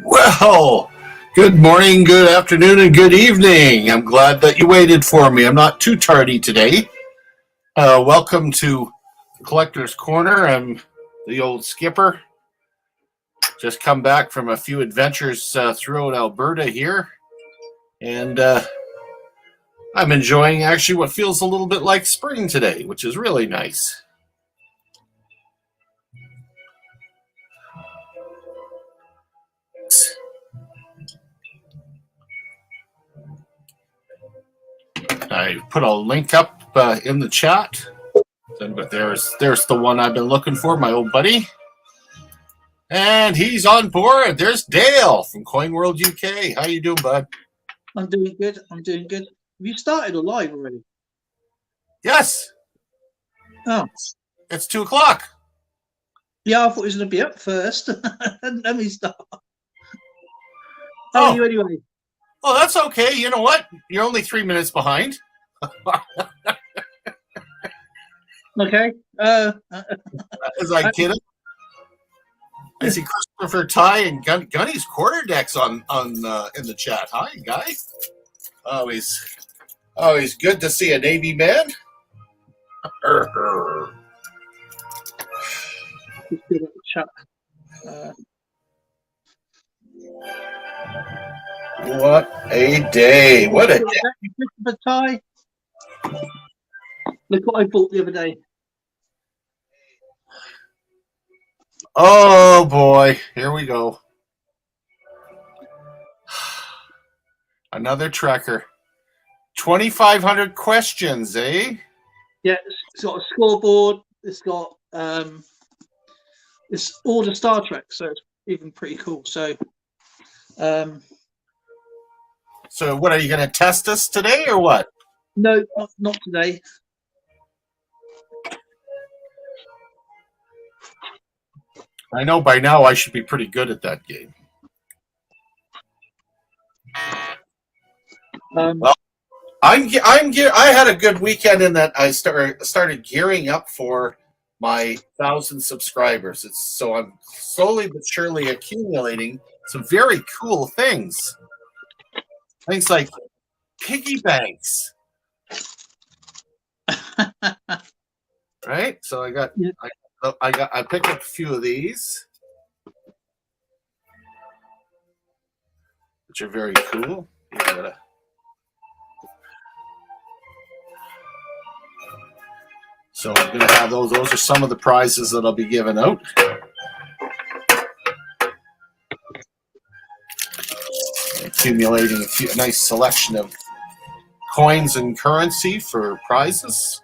Well, good morning, good afternoon, and good evening. I'm glad that you waited for me. I'm not too tardy today. Welcome to Collector's Corner. I'm the old skipper. Just come back from a few adventures throughout Alberta here. And I'm enjoying actually what feels a little bit like spring today, which is really nice. I put a link up in the chat. But there's the one I've been looking for, my old buddy. And he's on board. There's Dale from Coin World UK. How you doing, bud? I'm doing good. Have you started or live already? Yes. Oh. It's 2:00. Yeah, I thought it was going to be up first. Let me start. How are you anyway? Oh, that's okay. You know what? You're only 3 minutes behind. Okay. As I kidding? I see Christopher Ty and Gunny's quarter decks on in the chat. Hi, guy. Always good to see a Navy man. What a day! What a day! Christopher Ty. Look what I bought the other day. Oh boy, here we go. Another tracker. 2,500 questions, eh? Yeah, it's got a scoreboard. It's got it's all the Star Trek, so it's even pretty cool. So what are you going to test us today or what? No, not today. I know by now I should be pretty good at that game. Well, I had a good weekend in that I started gearing up for my 1,000 subscribers. So I'm slowly but surely accumulating some very cool things. Things like piggy banks. Right? So I picked up a few of these, which are very cool. So I'm going to have those. Those are some of the prizes that I'll be giving out. Accumulating a nice selection of coins and currency for prizes.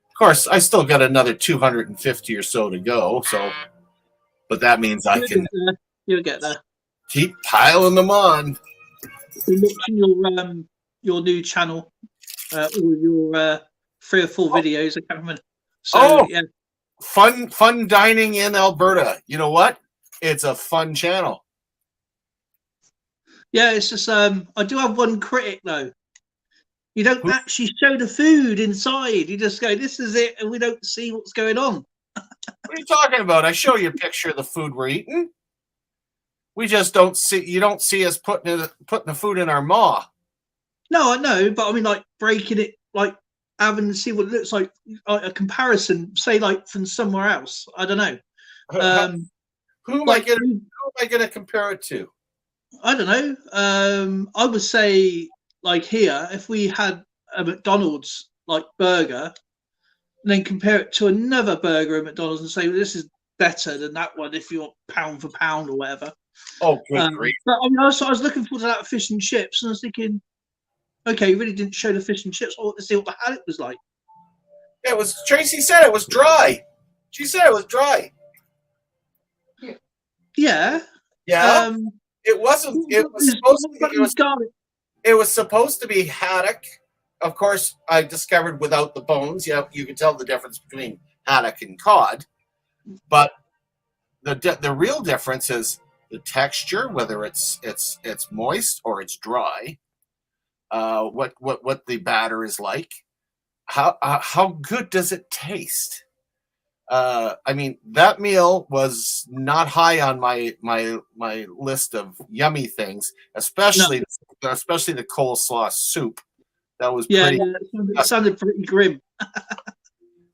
Of course, I still got another 250 or so to go. But that means You'll get there. Keep piling them on. We're watching your new channel, or your 3 or 4 videos. I can't remember. So, yeah. Fun dining in Alberta. You know what? It's a fun channel. Yeah, it's just I do have one critic though. You don't actually show the food inside. You just go, "This is it," and we don't see what's going on. What are you talking about? I show you a picture of the food we're eating. We just don't see. You don't see us putting the food in our maw. No, I know, but I mean, like breaking it, like having to see what it looks like a comparison, say, like from somewhere else. I don't know. Who am I going to compare it to? I don't know. I would say, like here, if we had a McDonald's like burger, and then compare it to another burger at McDonald's and say, well, this is better than that one if you're pound for pound or whatever. Oh, good grief. But I mean, I was looking forward to that fish and chips, and I was thinking, okay, you really didn't show the fish and chips. I want to see what the haddock was like. It was. Tracy said it was dry. She said it was dry. Yeah. Yeah. It wasn't. It was supposed to. It was supposed to be haddock. Of course, I discovered without the bones. Yeah, you can tell the difference between haddock and cod, but the real difference is the texture, whether it's moist or it's dry. What the batter is like. How good does it taste? I mean, that meal was not high on my list of yummy things, No, especially the coleslaw soup. That was yeah, pretty. yeah, it sounded pretty grim.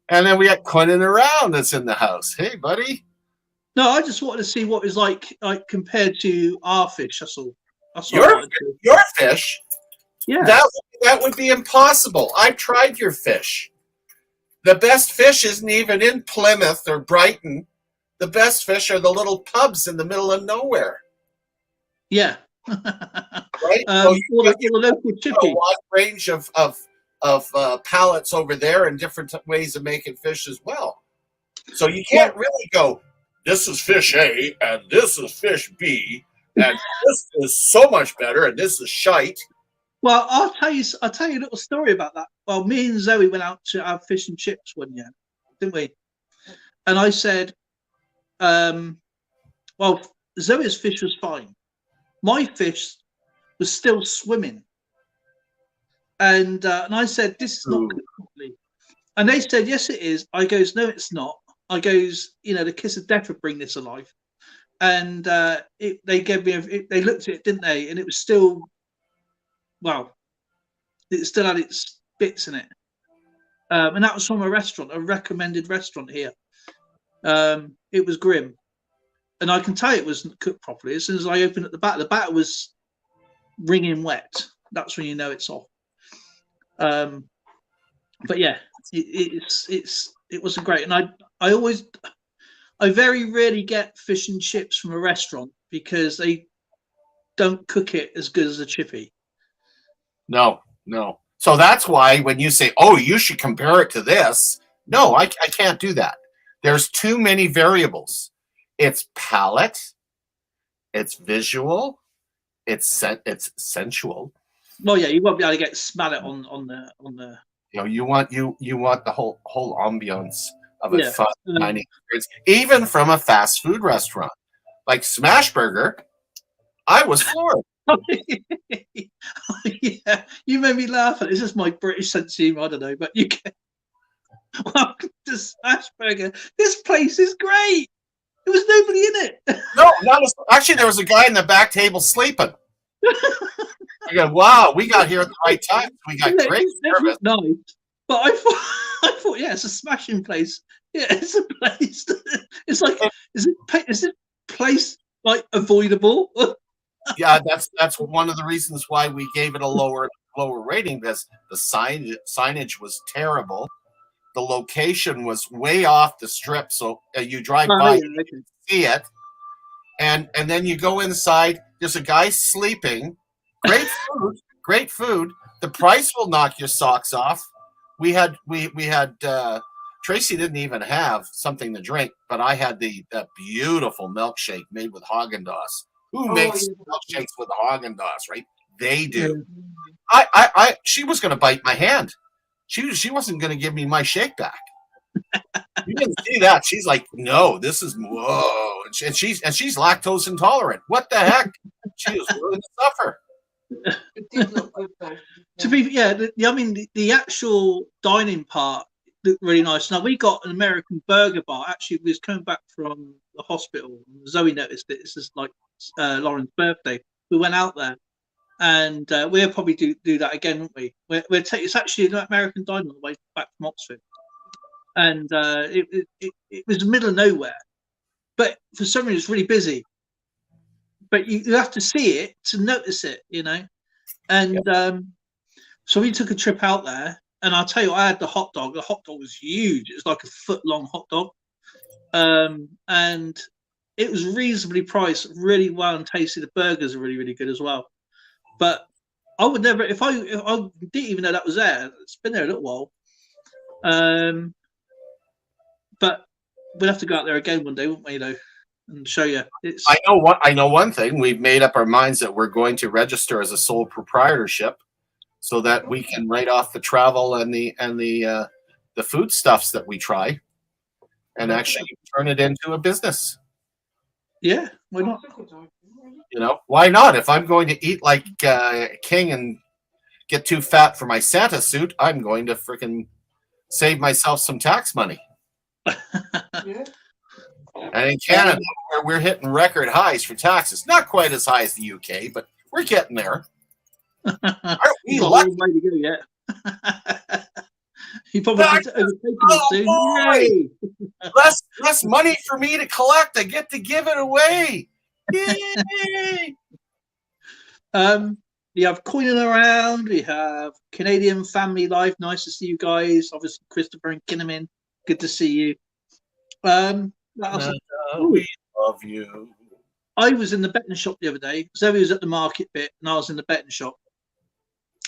And then we got Quentin around that's in the house. Hey, buddy. No, I just wanted to see what it was like compared to our fish. That's all. That's all I Your wanted to. your fish, Yeah, that would be impossible. I've tried your fish. The best fish isn't even in Plymouth or Brighton. The best fish are the little pubs in the middle of nowhere, yeah. right? All So the local a chippy. wide range of palates over there and different ways of making fish as well. So you can't really go, this is fish A and this is fish B and this is so much better and this is shite. Well, I'll tell you a little story about that. Well, me and Zoe went out to have fish and chips one year, didn't we? And I said, well, Zoe's fish was fine. My fish was still swimming. And I said, this is not cooked properly. And they said, yes, it is. I goes, no, it's not. I goes, the kiss of death would bring this alive. And they gave me, they looked at it, didn't they? And it was still, well, it still had its bits in it. And that was from a restaurant, a recommended restaurant here. It was grim. And I can tell it wasn't cooked properly. As soon as I opened at the batter was wringing wet. That's when you know it's off. But yeah, it wasn't great. And I very rarely get fish and chips from a restaurant because they don't cook it as good as a chippy. No. So that's why when you say, oh, you should compare it to this, no, I can't do that. There's too many variables. It's palate, it's visual, it's sensual. Well, yeah, you won't be able to smell it on the. You want the whole ambiance of a Yeah. fun dining experience, even from a fast food restaurant like Smashburger. I was floored. Yeah, you made me laugh. It's just my British sense of humor. I don't know, but you can. Welcome to Smashburger. This place is great. There was nobody in it. No, actually, there was a guy in the back table sleeping. I go, wow, we got here at the right time. We got great service. Nice, but I thought, yeah, it's a smashing place. Yeah, it's a place. It's like, is it place like avoidable? Yeah, that's one of the reasons why we gave it a lower rating, because the signage was terrible. The location was way off the strip, so you drive by, you can see it, and then you go inside. There's a guy sleeping. Great food. The price will knock your socks off. We had Tracy didn't even have something to drink, but I had that beautiful milkshake made with Haagen-Dazs. Who makes milkshakes with Haagen-Dazs, right? They do. She was going to bite my hand. She wasn't going to give me my shake back. You didn't see that. She's like, no, this is whoa, and she's lactose intolerant. What the heck? She was willing to suffer. It did look good though. To be, yeah, I mean, the actual dining part looked really nice. Now, we got an American burger bar. Actually, we was coming back from the hospital. Zoe noticed it. This is like Lauren's birthday. We went out there, and we'll probably do that again, won't we? It's actually an American diner on the way back from Oxford, and it was the middle of nowhere, but for some reason it's really busy. But you have to see it to notice it, And so we took a trip out there, and I'll tell you, I had the hot dog. The hot dog was huge. It was like a foot-long hot dog, and it was reasonably priced, really well and tasty. The burgers are really, really good as well. But I would never, if I didn't even know that was there. It's been there a little while. But we'll have to go out there again one day, won't we? And show you. I know one thing. We've made up our minds that we're going to register as a sole proprietorship, so that we can write off the travel and the food stuffs that we try, and actually turn it into a business. Yeah, why not? Why not? If I'm going to eat like a king and get too fat for my Santa suit, I'm going to freaking save myself some tax money. Yeah. And in Canada, we're hitting record highs for taxes. Not quite as high as the UK, but we're getting there. Aren't we You've got a lucky? long way to go yet. You probably Back- overtaken Oh, it soon. boy! Yay! Less money for me to collect. I get to give it away. Yay! We have Coining Around. We have Canadian Family Life. Nice to see you guys. Obviously, Christopher and Kinnaman. Good to see you. What else? We love you. I was in the betting shop the other day. Zoe was at the market bit, and I was in the betting shop.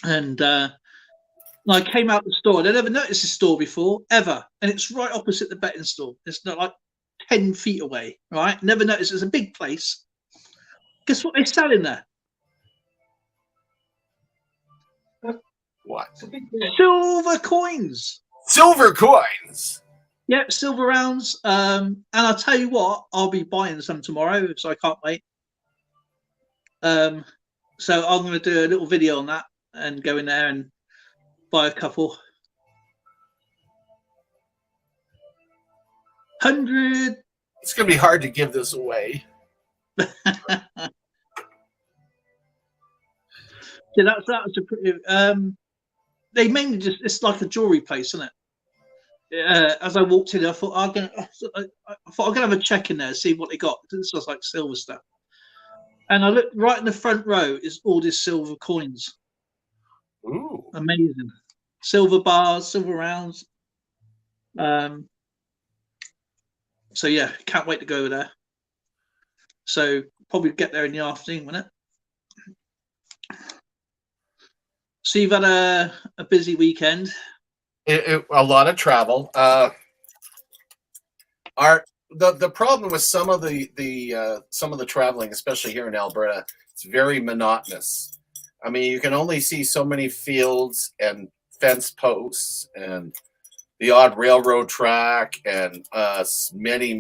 And I came out the store. I'd never noticed this store before, ever. And it's right opposite the betting store. It's not like 10 feet away, right? Never noticed. It's a big place. Guess what they're selling there? What? It's a big deal. Silver coins. Silver coins. Yep, silver rounds. And I'll tell you what, I'll be buying some tomorrow, so I can't wait. So I'm going to do a little video on that and go in there and buy a couple. 100. It's going to be hard to give this away. Yeah, that was a pretty. They mainly just, it's like a jewelry place, isn't it? As I walked in, I thought I'm gonna have a check in there, see what they got. This was like silver stuff. And I looked right in the front row is all these silver coins. Ooh. Amazing. Silver bars, silver rounds. So yeah, can't wait to go over there. So probably get there in the afternoon, won't it? So you've had a busy weekend. A lot of travel. The problem with some of the traveling, especially here in Alberta, it's very monotonous. I mean, you can only see so many fields and fence posts and the odd railroad track and many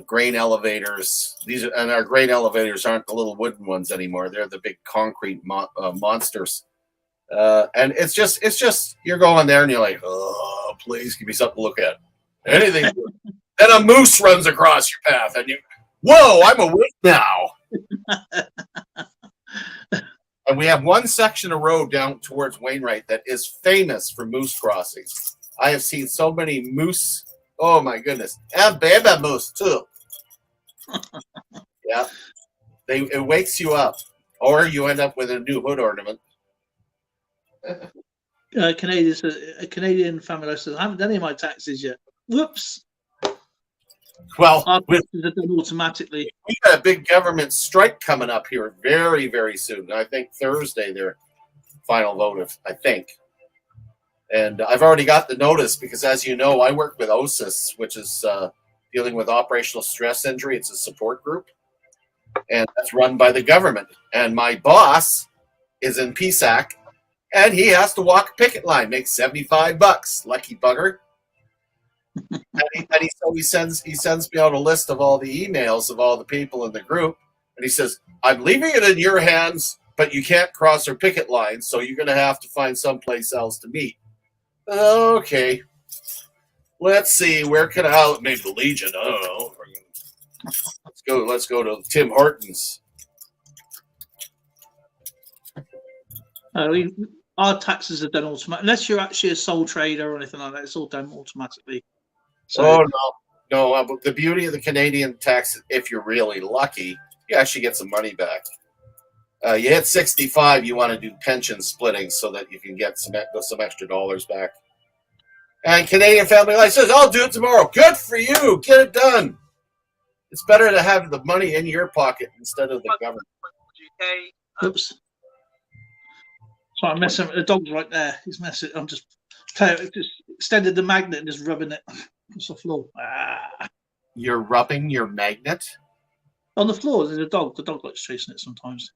grain elevators. And our grain elevators aren't the little wooden ones anymore. They're the big concrete monsters. And it's just you're going there and you're like, oh, please give me something to look at. Anything. Then a moose runs across your path and you, whoa, I'm awake now. And we have one section of road down towards Wainwright that is famous for moose crossings. I have seen so many moose. Oh my goodness. And baby moose too. Yeah. It wakes you up. Or you end up with a new hood ornament. Canadian family says, I haven't done any of my taxes yet. Whoops. Well, Our taxes are done automatically. we got a big government strike coming up here very, very soon. I think Thursday, their final vote, I think. And I've already got the notice because, as you know, I work with OSIS, which is dealing with operational stress injury. It's a support group. And that's run by the government. And my boss is in PSAC, and he has to walk a picket line, makes $75. Lucky bugger. So he sends me out a list of all the emails of all the people in the group, and he says, I'm leaving it in your hands, but you can't cross our picket line, so you're going to have to find someplace else to meet. Okay. Let's see, where can I maybe the Legion? I don't know. Let's go to Tim Hortons. Our taxes are done automatically, unless you're actually a sole trader or anything like that. It's all done automatically. So, Oh no! But the beauty of the Canadian tax, if you're really lucky, you actually get some money back. You hit 65, you want to do pension splitting so that you can get some extra dollars back. And Canadian Family Life says, "I'll do it tomorrow." Good for you. Get it done. It's better to have the money in your pocket instead of the government. oops. So I'm messing with the dog's right there. He's messing. I'm just extended the magnet and just rubbing it across the floor. You're rubbing your magnet? On the floor, there's a dog. The dog likes chasing it sometimes.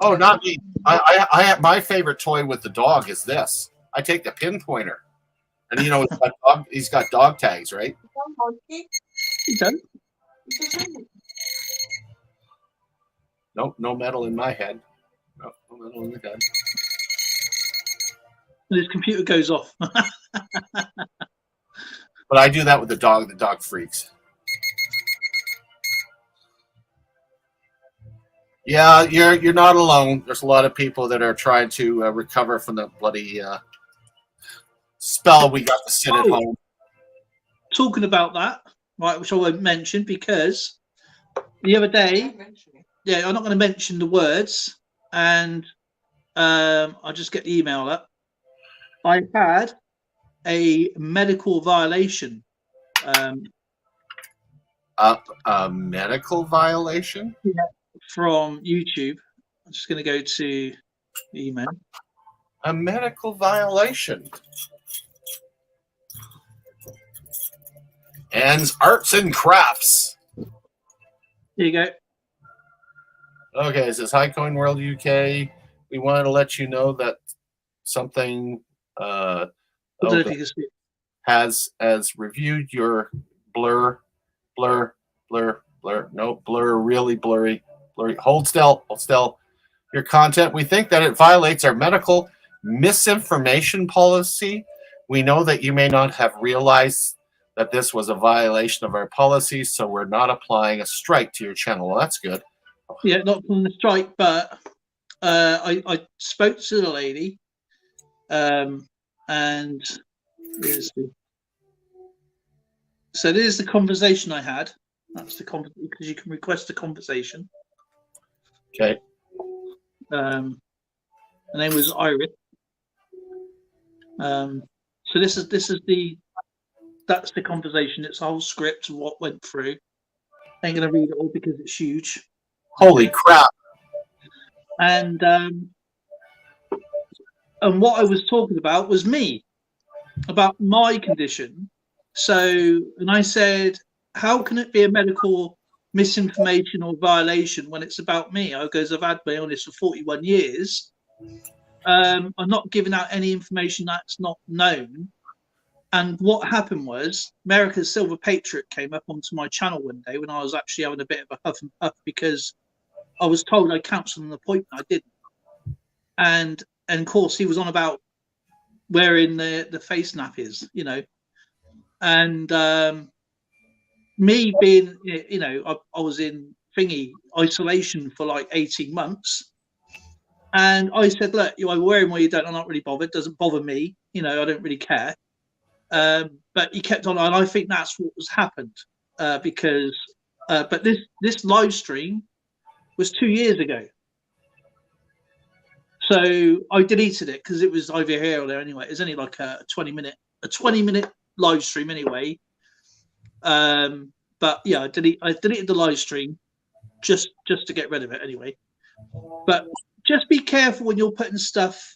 Oh, not me. I have my favorite toy with the dog is this. I take the pinpointer, and he's got dog tags, right? You don't? Nope, no metal in my head. No metal in the head. And his computer goes off. But I do that with the dog. The dog freaks. Yeah, you're not alone. There's a lot of people that are trying to recover from the bloody spell we got to sit at home. Talking about that, right, which I won't mention because the other day, yeah, I'm not going to mention the words, and I'll just get the email up. I had a medical violation. A medical violation? From YouTube. I'm just going to go to the email. A medical violation. Anne's Arts and Crafts. Here you go. Okay, it says, "Hi, Coin World UK. We wanted to let you know that something I don't know if you can see it. has reviewed your blur, really blurry. Hold still. Your content. We think that it violates our medical misinformation policy. We know that you may not have realized that this was a violation of our policy, so we're not applying a strike to your channel." Well, that's good. Yeah, not from the strike, but I spoke to the lady, and so this is the conversation I had. That's the because you can request a conversation. Okay. Her name was Iris. So that's the conversation. It's a whole script of what went through. I ain't gonna read it all because it's huge. Holy crap! And what I was talking about was me, about my condition. So, and I said, how can it be a medical misinformation or violation when it's about me? I goes, I've had my illness for 41 years. I'm not giving out any information that's not known. And what happened was America's Silver Patriot came up onto my channel one day when I was actually having a bit of a huff and puff because I was told I cancelled an appointment. I didn't. And of course he was on about wearing the face nappies, you know. And me being, you know, I was in isolation for like 18 months. And I said, look, you are wearing what you don't, I'm not really bothered. It doesn't bother me. You know, I don't really care. But he kept on, and I think that's what was happened because, but this live stream was 2 years ago. So I deleted it because it was either here or there anyway. It was only like a 20-minute live stream anyway. But yeah, I deleted the live stream just to get rid of it anyway. But just be careful when you're putting stuff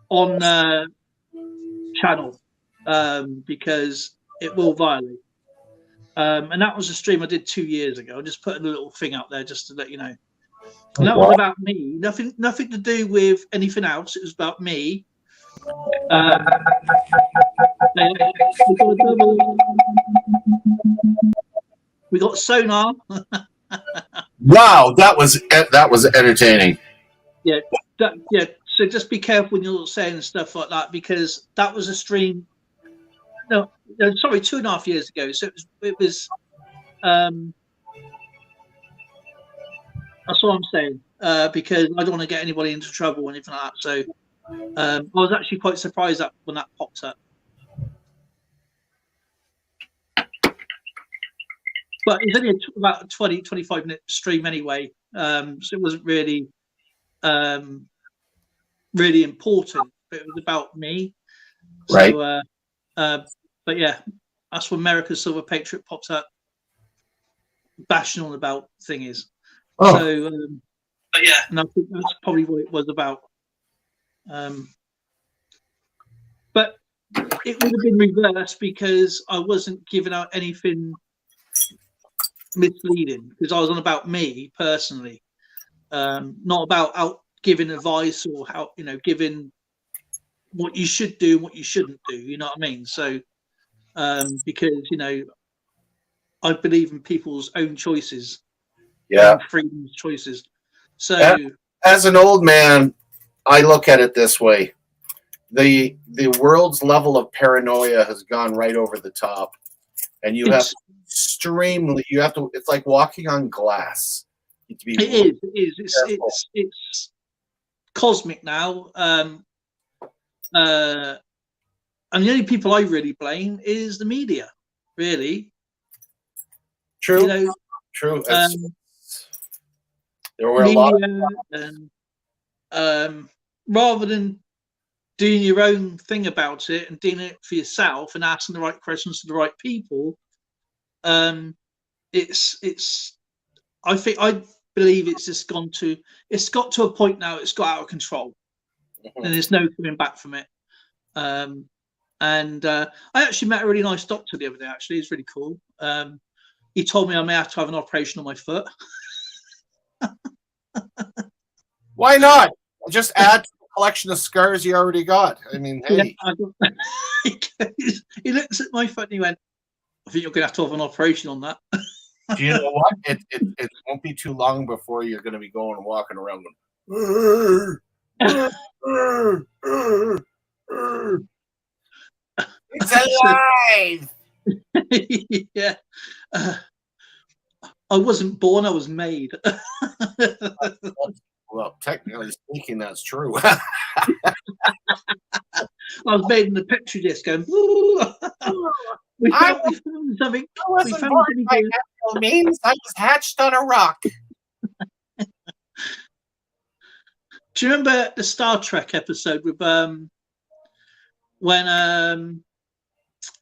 on channel because it will violate. And that was a stream I did 2 years ago. I just put a little thing out there just to let you know. And that was about me. Nothing to do with anything else. It was about me. We got sonar. Wow, that was entertaining. Yeah. So just be careful when you're saying stuff like that because that was a stream. No, sorry, 2.5 years ago. So it was. That's what I'm saying. Because I don't want to get anybody into trouble or anything like that. So I was actually quite surprised when that popped up. But it's only about a 20-25 minute stream anyway. So it wasn't really really important. But it was about me. Right. So, but yeah, that's when America's Silver Patriot pops up, bashing on about thingies. Oh. So, but yeah, and I think that's probably what it was about. But it would have been reversed because I wasn't giving out anything misleading because I was on about me personally, not about out giving advice or how, you know, giving what you should do and what you shouldn't do. You know what I mean? So, because, you know, I believe in people's own choices. Yeah. Freedom's choices. So as an old man, I look at it this way. the world's level of paranoia has gone right over the top, and you have It's, it's like walking on glass. You have to be it is. careful. It's cosmic now. And the only people I really blame is the media. Really, True, you know, true. There were a lot of media, and rather than doing your own thing about it and doing it for yourself and asking the right questions to the right people, it's I believe it's just got to a point now, it's got out of control and there's no coming back from it. And I actually met a really nice doctor the other day. Actually, it's really cool. He told me I may have to have an operation on my foot. Why not? Just add to the collection of scars you already got. I mean, hey. Yeah, he looks at my foot and he went, I think you're going to have an operation on that. Do you know what? It won't be too long before you're going to be going and walking around going, it's alive! Yeah. I wasn't born, I was made. Well, technically speaking, that's true. I was made in the Petri disk going, we found something. I wasn't born by natural means. I was hatched on a rock. Do you remember the Star Trek episode with when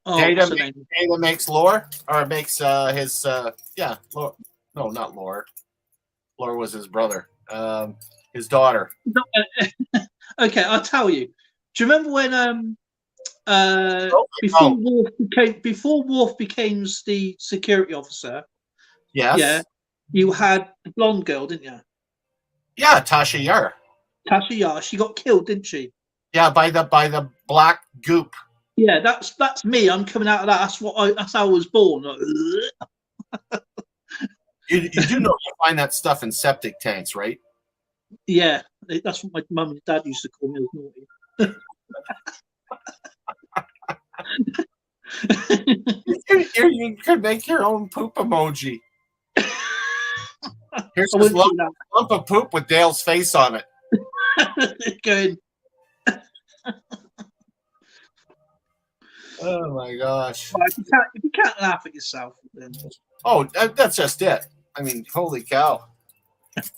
Data makes lore, or makes his lore. No, not lore. Lore was his brother. His daughter. Okay, I'll tell you. Do you remember when before Worf became the security officer? Yes. Yeah. You had the blonde girl, didn't you? Yeah, Tasha Yar. Tasha Yar. She got killed, didn't she? Yeah, by the black goop. Yeah, that's me. I'm coming out of that. That's how I was born. You do know you find that stuff in septic tanks, right? Yeah, that's what my mum and dad used to call me. I was naughty. You could make your own poop emoji. Here's this lump of poop with Dale's face on it. Going. Oh my gosh! If you can't laugh at yourself, then that's just it. I mean, holy cow!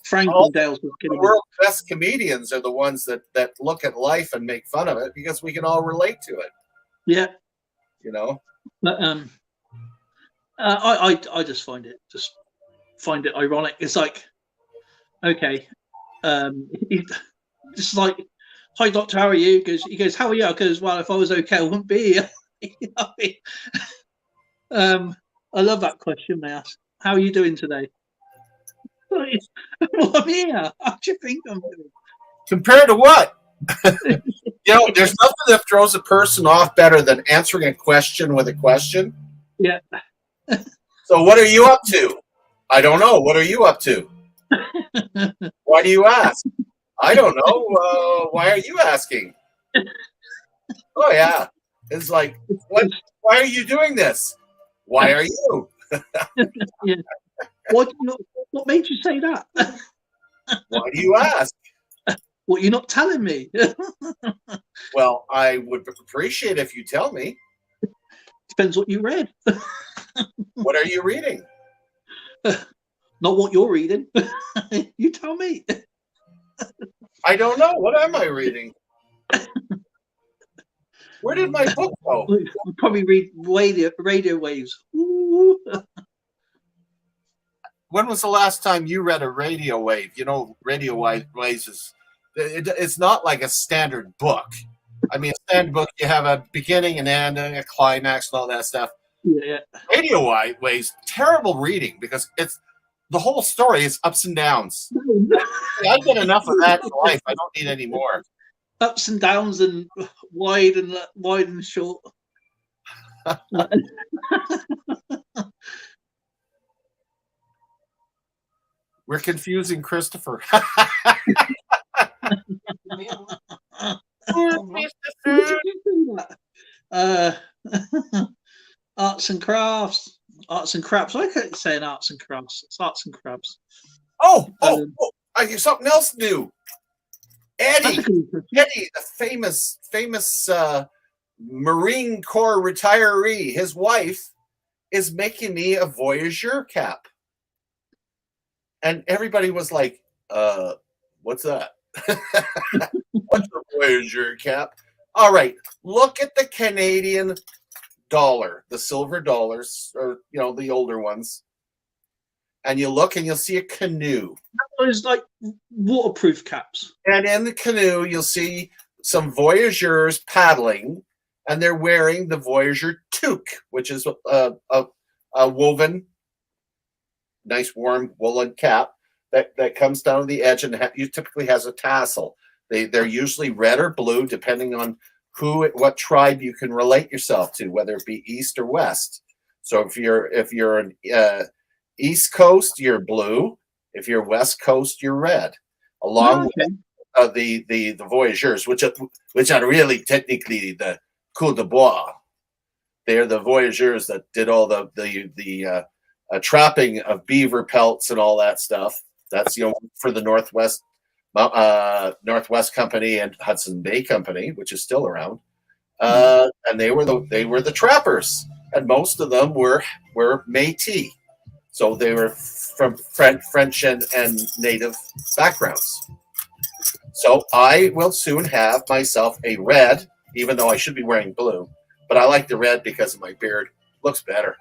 Frank and Dale's was the world's best comedians are the ones that look at life and make fun of it because we can all relate to it. Yeah, you know. But I just find it ironic. It's like, okay, just like, hi doctor, how are you? He goes, how are you? Because well, if I was okay, I wouldn't be here. You know what I mean? I love that question they ask. How are you doing today? Well, I'm here. How do you think I'm doing? Compared to what? There's nothing that throws a person off better than answering a question with a question. Yeah. So what are you up to? I don't know. What are you up to? Why do you ask? I don't know. Why are you asking? Oh, yeah. It's like, what? Why are you doing this? Why are you? Yeah. What made you say that? Why do you ask? What, you're not telling me? Well, I would appreciate if you tell me. Depends what you read. What are you reading? Not what you're reading. You tell me. I don't know. What am I reading? Where did my book go? We'll probably read radio waves. Ooh. When was the last time you read a radio wave? You know, radio waves is it's not like a standard book. I mean, a standard book, you have a beginning and end and a climax and all that stuff. Yeah. Radio waves, terrible reading because it's the whole story is ups and downs. I get enough of that in life. I don't need any more. Ups and downs and wide and short. We're confusing Christopher. Poor Christopher. Arts and crafts. Arts and crafts. I kept saying arts and crafts. It's arts and crafts. Oh, I hear something else new. That's a Eddie, good one. Eddie, the famous Marine Corps retiree, his wife is making me a Voyageur cap. And everybody was like, what's that? What's a Voyageur cap? All right, look at the Canadian dollar, the silver dollars, or the older ones. And you look and you'll see a canoe. Those like waterproof caps. And in the canoe, you'll see some voyageurs paddling, and they're wearing the Voyageur toque, which is a woven, nice warm woolen cap that comes down to the edge and typically has a tassel. They're usually red or blue, depending on what tribe you can relate yourself to, whether it be east or west. So if you're an East Coast, you're blue. If you're West Coast, you're red. Along with the voyageurs, which are really technically the coup de bois. They're the voyageurs that did all the trapping of beaver pelts and all that stuff. That's for the Northwest Company and Hudson Bay Company, which is still around. And they were the trappers, and most of them were Métis. So they were from French and native backgrounds. So I will soon have myself a red, even though I should be wearing blue. But I like the red because of my beard. Looks better.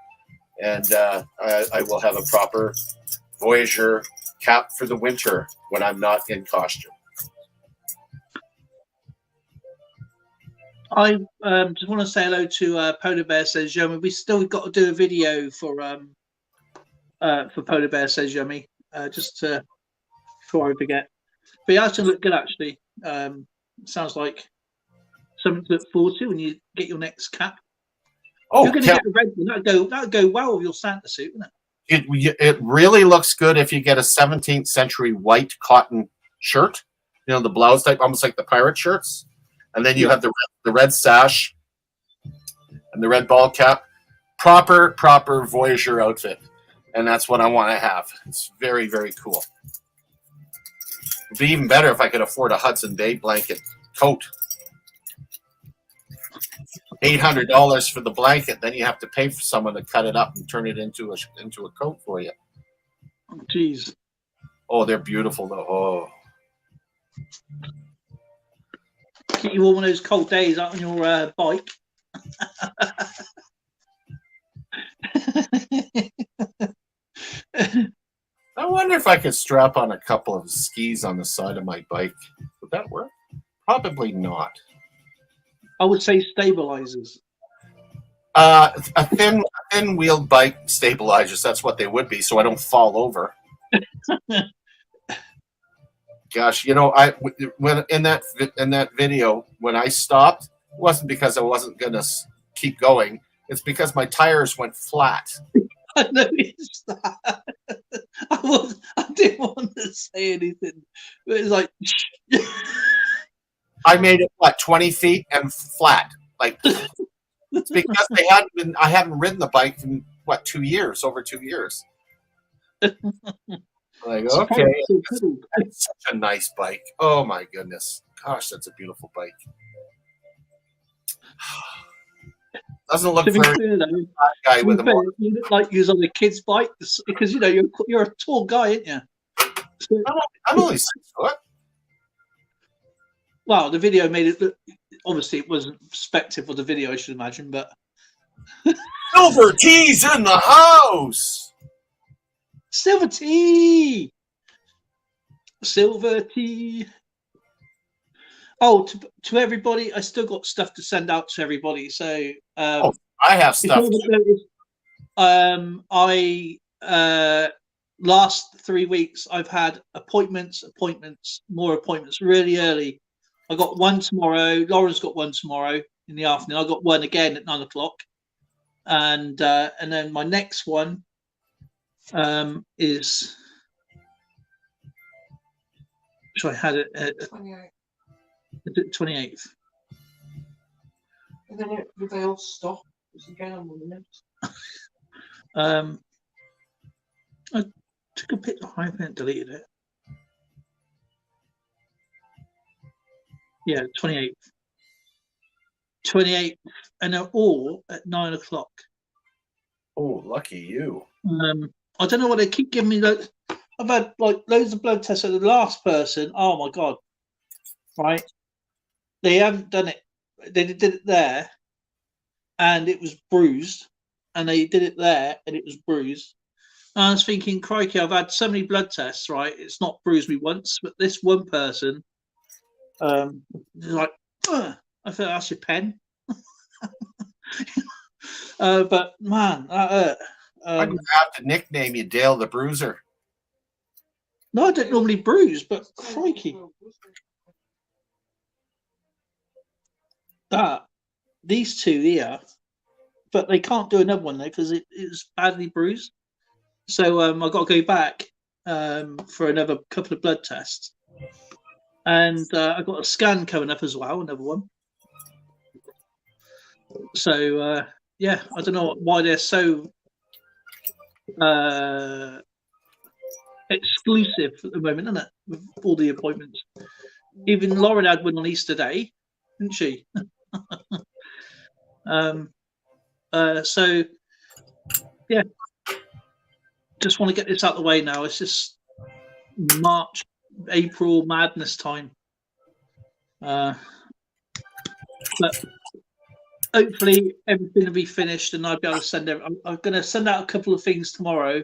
And I will have a proper Voyageur cap for the winter when I'm not in costume. I just want to say hello to Polar Bear Says Yummy. We still got to do a video for Polar Bear Says Yummy, just before I forget. But it actually look good, actually. Sounds like something to look forward to when you get your next cap. Oh, you're going to get a red one. That'd go well with your Santa suit, wouldn't it? It really looks good if you get a 17th century white cotton shirt, the blouse type, almost like the pirate shirts. And then you have the red sash and the red ball cap. Proper Voyageur outfit. And that's what I want to have. It's very, very cool. It'd be even better if I could afford a Hudson Bay blanket coat. $800 for the blanket. Then you have to pay for someone to cut it up and turn it into a coat for you. Jeez. Oh, they're beautiful though. Oh. Get you all one of those cold days out on your bike. I wonder if I could strap on a couple of skis on the side of my bike. Would that work? Probably not. I would say stabilizers. A thin wheeled bike stabilizers. That's what they would be, so I don't fall over. Gosh, when in that video when I stopped, it wasn't because I wasn't gonna keep going. It's because my tires went flat. I noticed that. I didn't want to say anything, but it's like I made it 20 feet and flat. Like it's because I hadn't ridden the bike in 2 years, over 2 years. Like, okay, it's such a nice bike. Oh my goodness. Gosh, that's a beautiful bike. Doesn't look very guy with a you look like you're on a kid's bike because you're a tall guy, aren't you? So, I'm only 6 foot. Well, the video made it look, obviously it wasn't perspective of the video, I should imagine, but Silver Tea's in the house. Silver tea. Oh, to everybody, I still got stuff to send out to everybody. So I have stuff. Last 3 weeks I've had appointments, more appointments really early. I got one tomorrow. Lauren's got one tomorrow in the afternoon. I got one again at 9 o'clock, and then my next one is. So I had it at 28th. And then they all stop. It's again on 1 minute. I took a picture. I haven't deleted it. Yeah, 28th. 28th, and they're all at 9 o'clock. Oh, lucky you. I don't know what they keep giving me. I've had like loads of blood tests. So the last person, oh my god, right? They haven't done it. They did it there, and it was bruised, and they did it there, and it was bruised. And I was thinking, crikey, I've had so many blood tests, right? It's not bruised me once, but this one person, like, I thought that's your pen. But man, that hurt. I'm gonna have to nickname you Dale the Bruiser. No, I don't normally bruise, but crikey, these two here, but they can't do another one though because it was badly bruised. So I've got to go back for another couple of blood tests, and I've got a scan coming up as well, another one. So yeah, I don't know why they're so exclusive at the moment, isn't it? With all the appointments. Even Lauren had one on Easter Day, didn't she? So yeah, just want to get this out of the way now. It's just March, April madness time. But hopefully everything will be finished and I'll be able to send it. I'm going to send out a couple of things tomorrow.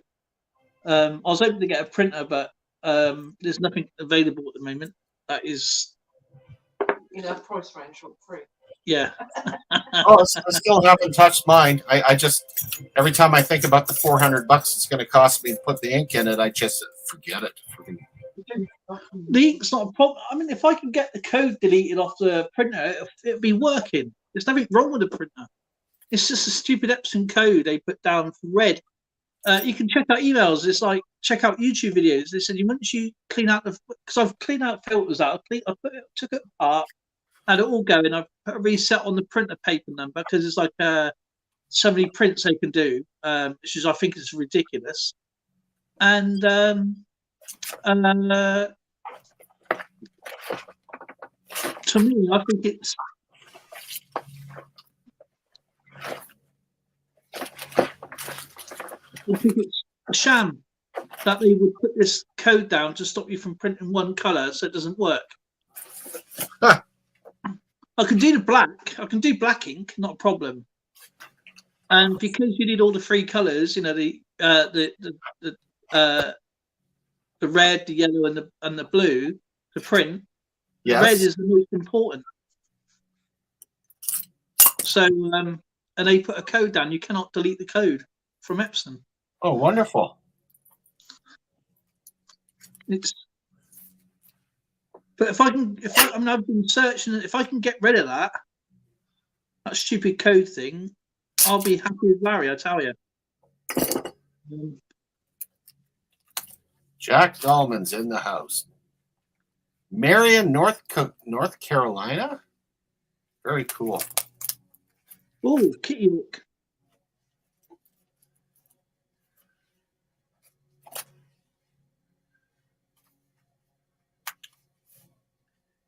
I was hoping to get a printer, but there's nothing available at the moment. That is, You know, price range for free. yeah. Oh, I still haven't touched mine. I just every time I think about the $400 it's going to cost me to put the ink in it, I just forget it. The ink's not a problem. I mean, if I can get the code deleted off the printer, it'll be working. There's nothing wrong with the printer. It's just a stupid Epson code they put down for red. You can check out emails. It's like check out YouTube videos. They said once you clean out because I've cleaned out filters out. Took it apart, had it all going. I put a reset on the printer paper number because it's like so many prints they can do, which is I think is ridiculous. And to me, I think it's a sham that they would put this code down to stop you from printing one color, so it doesn't work. Huh. I can do the black. I can do black ink, not a problem. And because you need all the three colors, you know the red, the yellow, and the blue to print. Yes. Red is the most important. So, and they put a code down. You cannot delete the code from Epson. Oh, wonderful. But if I mean, I've been searching. If I can get rid of that stupid code thing, I'll be happy with Larry. I tell you. Jack Dahlman's in the house. Marion, North Carolina. Very cool. Oh, Kitty Hawk.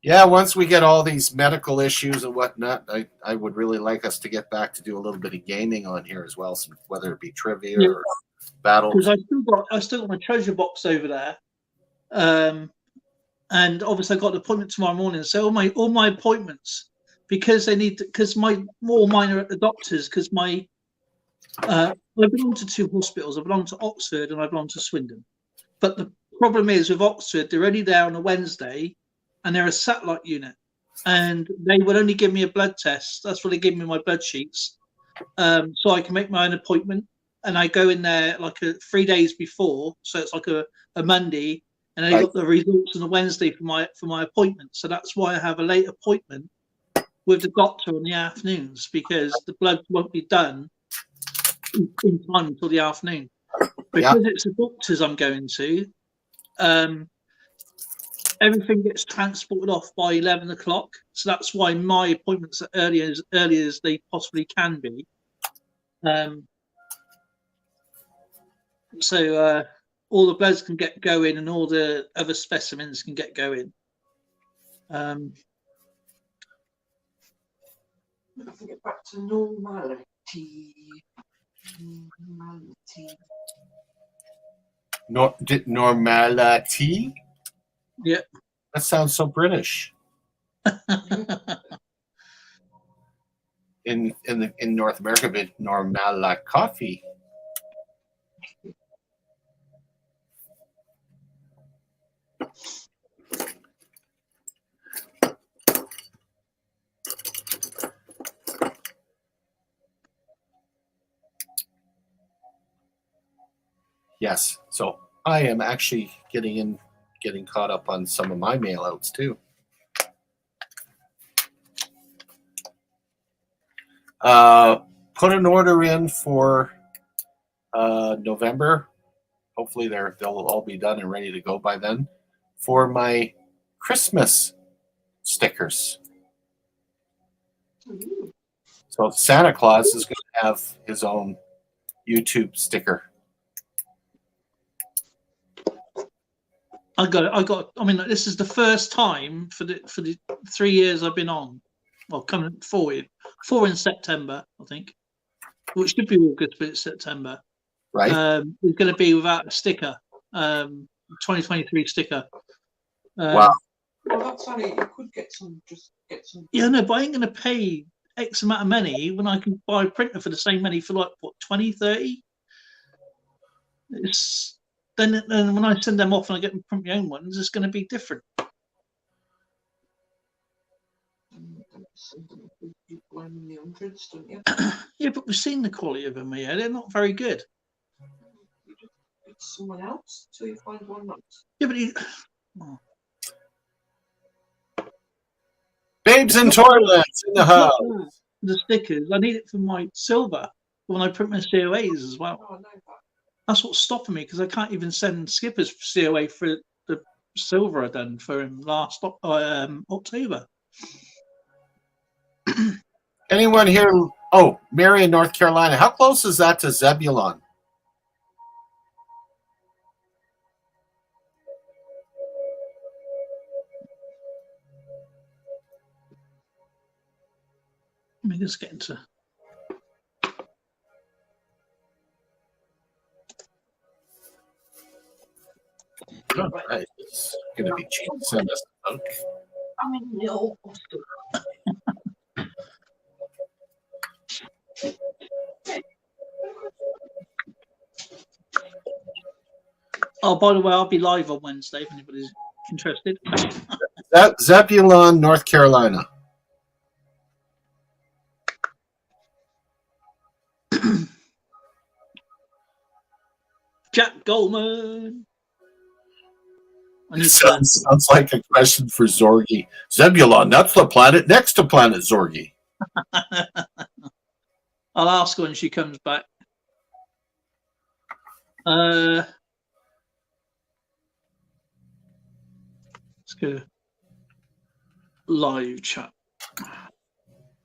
Yeah, once we get all these medical issues and whatnot, I would really like us to get back to do a little bit of gaming on here as well, whether it be trivia or battles. Because I still got my treasure box over there, and obviously I got an appointment tomorrow morning. So all my appointments, because mine are at the doctors. Because I belong to two hospitals. I belong to Oxford and I belong to Swindon. But the problem is with Oxford, they're only there on a Wednesday. And they're a satellite unit, and they would only give me a blood test. That's what they give me my blood sheets, so I can make my own appointment. And I go in there like 3 days before, so it's like a Monday, and I got the results on a Wednesday for my appointment. So that's why I have a late appointment with the doctor in the afternoons, because the blood won't be done in time until the afternoon. Because it's the doctors I'm going to. everything gets transported off by 11 o'clock. So that's why my appointments are early as they possibly can be. So all the bloods can get going and all the other specimens can get going. I have to get back to normality. Normality? Yeah. That sounds so British. In North America, but Normala coffee. Yes, so I am actually getting caught up on some of my mail outs too. Put an order in for November. Hopefully they'll all be done and ready to go by then for my Christmas stickers. Ooh. So Santa Claus is going to have his own YouTube sticker. I mean, this is the first time for the 3 years I've been on. Well, coming forward, 4 in September, I think. Which should be August, but it's September. Right. It's going to be without a sticker. 2023 sticker. Wow. Well, that's only, you could get some. Yeah, no, but I ain't going to pay X amount of money when I can buy a printer for the same money for like, what, 20, 30? Then when I send them off and I get them print my own ones, it's going to be different. You blame in the hundreds, don't you? Yeah, but we've seen the quality of them here. They're not very good. You just get someone else till you find one that's. Yeah, but Babes and toilets in the house. the stickers, I need it for my silver when I print my COAs as well. Oh, I know that. That's what's stopping me because I can't even send Skipper's COA for the silver I done for him last October. Anyone here? Oh, Marion, North Carolina. How close is that to Zebulon? Let me just get into. All right. It's going to be cheap to send us a book. I'm in the old hostel. Oh, by the way, I'll be live on Wednesday if anybody's interested. Zebulon, North Carolina. Jack Goldman. Sounds like a question for Zorgi. Zebulon, that's the planet next to planet Zorgi. I'll ask her when she comes back. Let's go live chat.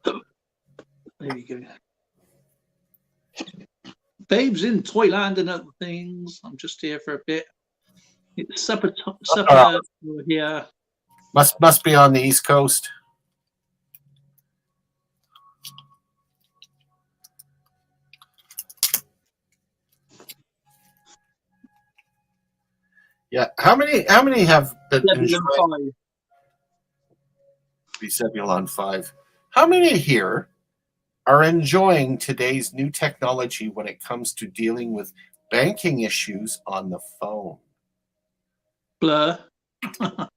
There we go. Babes in Toyland and other things. I'm just here for a bit. It's supper here. Must be on the East Coast. Yeah. How many have been enjoying Zebulon 5? How many here are enjoying today's new technology when it comes to dealing with banking issues on the phone? Blur. I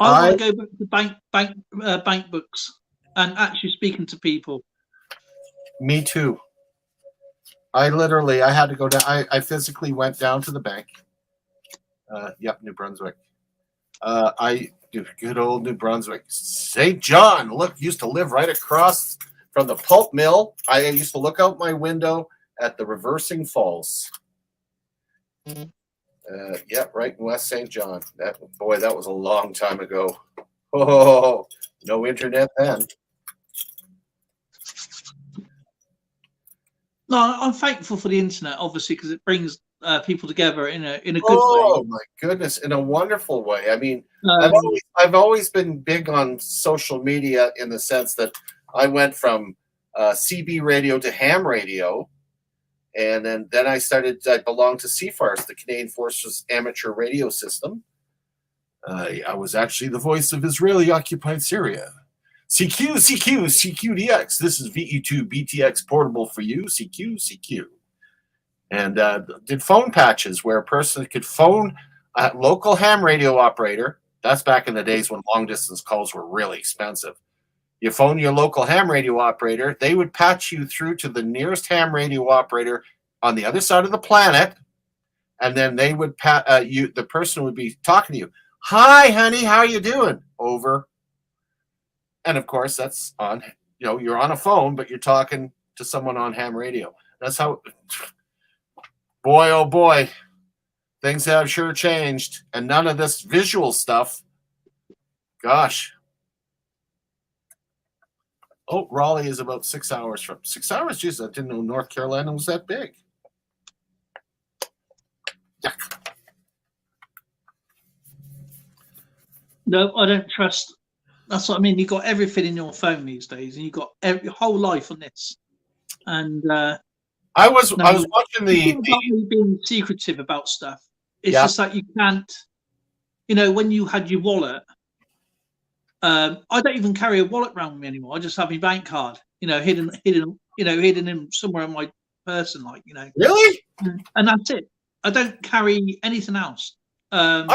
want to go back to bank books and actually speaking to people. Me too. I had to go down. I physically went down to the bank. Yep, New Brunswick. Good old New Brunswick. St. John, look, used to live right across from the pulp mill. I used to look out my window at the Reversing Falls. Yeah, right in West St. John. That was a long time ago. Oh, no internet then. No, I'm thankful for the internet, obviously, because it brings people together in a good way. Oh my goodness, in a wonderful way. I mean, Um, I've always been big on social media in the sense that I went from CB radio to ham radio, and then I belonged to CFARS, the Canadian Forces Amateur Radio System. I was actually the voice of Israeli-occupied Syria. CQ, CQ, CQDX. This is VE2 BTX portable for you. CQ, CQ. And did phone patches where a person could phone a local ham radio operator. That's back in the days when long-distance calls were really expensive. You phone your local ham radio operator. They would patch you through to the nearest ham radio operator on the other side of the planet. And then they would the person would be talking to you. Hi, honey, how are you doing? Over. And of course, that's on, you're on a phone, but you're talking to someone on ham radio. That's how, boy, oh boy, things have sure changed. And none of this visual stuff. Gosh. Oh, Raleigh is about 6 hours from 6 hours. Jeez, I didn't know North Carolina was that big. Yuck. No, I don't trust. That's what I mean. You've got everything in your phone these days, and you've got your whole life on this. And I was watching the about me being secretive about stuff. It's Yeah. just like you can't. When you had your wallet, I don't even carry a wallet around with me anymore. I just have my bank card, hidden in somewhere in my person, Really? and that's it. I don't carry anything else. I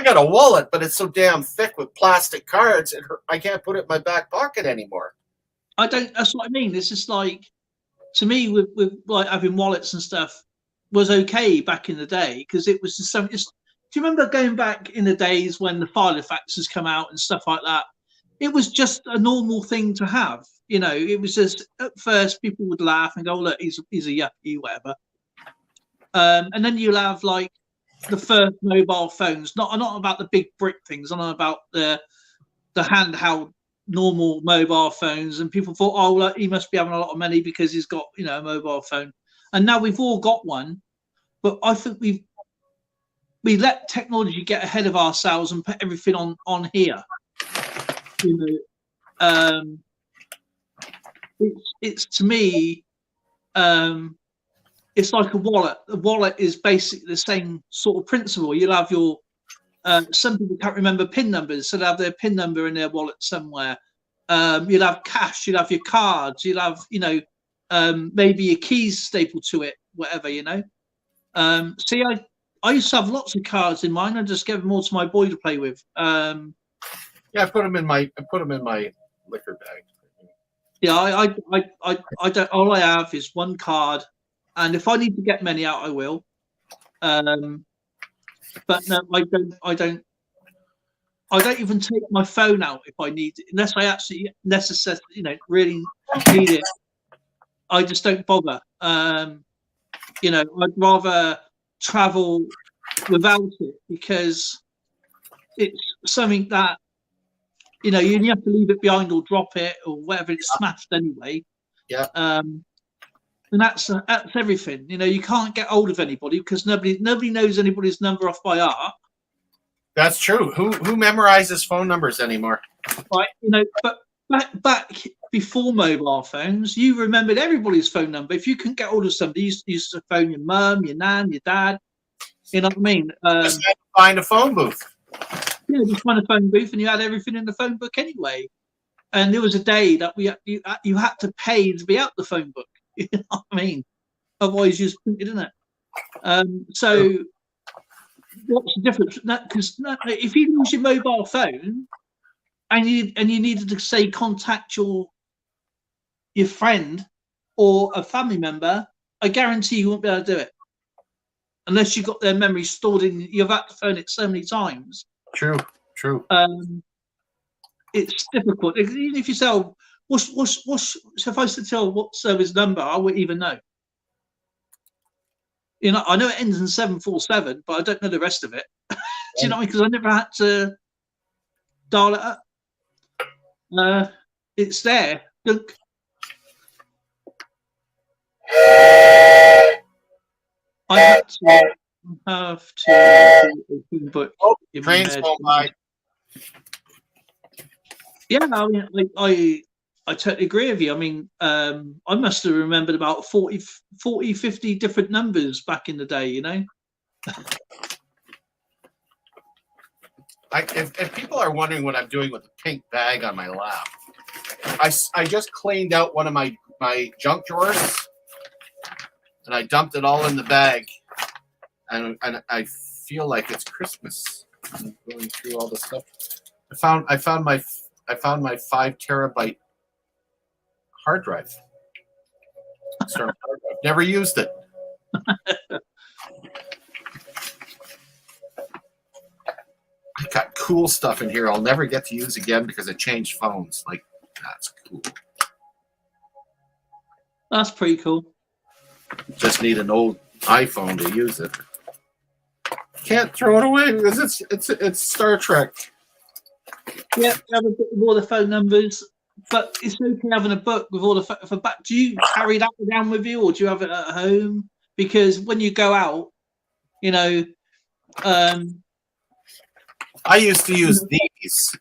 got a wallet, but it's so damn thick with plastic cards, I can't put it in my back pocket anymore. I don't. That's what I mean. It's just like, to me, with like having wallets and stuff was okay back in the day, because it was just something. Do you remember going back in the days when the Filofaxes come out and stuff like that? It was just a normal thing to have. It was just, at first people would laugh and go, "Oh, look, he's a yuppie," whatever. And then you'll have like the first mobile phones. Not about the big brick things. I'm not about the handheld normal mobile phones. And people thought, "Oh, look, he must be having a lot of money because he's got a mobile phone." And now we've all got one, but I think we let technology get ahead of ourselves and put everything on here. It's to me, it's like a wallet. A wallet is basically the same sort of principle. You'll have your some people can't remember PIN numbers, so they'll have their PIN number in their wallet somewhere. You'll have cash. You'll have your cards. You'll have maybe your keys stapled to it, whatever. See, I used to have lots of cards in mine. I just gave them all to my boy to play with. Yeah, I put them in my liquor bag. Yeah, I don't. All I have is one card, and if I need to get many out, I will. But no, I don't even take my phone out if I need it, unless I actually really need it. I just don't bother. I'd rather travel without it, because it's something that you have to leave it behind or drop it or whatever. It's smashed anyway. Yeah. And that's everything. You can't get hold of anybody because nobody knows anybody's number off by heart. That's true. Who memorizes phone numbers anymore? Right. But back before mobile phones, you remembered everybody's phone number. If you couldn't get hold of somebody, you used to phone your mum, your nan, your dad. You know what I mean? Just had to find a phone booth. Yeah, just find a phone booth, and you had everything in the phone book anyway. And there was a day that you had to pay to be out the phone book. You know what I mean? Otherwise, you just printed in it. So, what's the difference? Because if you lose your mobile phone and you needed to say contact your friend or a family member, I guarantee you won't be able to do it unless you got their memory stored in. You've had to phone it so many times. True. It's difficult. Even if you say, "Oh, what's?" So if I said to tell what's his number, I wouldn't even know. You know, I know it ends in 747, but I don't know the rest of it. Do you know what I mean? Because I never had to dial it up. It's there. Look. I have to book in my Trains head. going by. Yeah, I mean, I totally agree with you. I mean, I must have remembered about 40, 50 different numbers back in the day, you know? If people are wondering what I'm doing with the pink bag on my lap, I just cleaned out one of my junk drawers, and I dumped it all in the bag, and I feel like it's Christmas. I'm going through all the stuff. I found my 5 terabyte hard drive. External hard drive. Never used it. I got cool stuff in here I'll never get to use again because I changed phones. Like, that's cool. That's pretty cool. Just need an old iPhone to use it. Can't throw it away because it's Star Trek. Yeah, have a book with all the phone numbers, but it's okay having a book with all the for back. Do you carry that down with you, or do you have it at home? Because when you go out, you know, I used to use these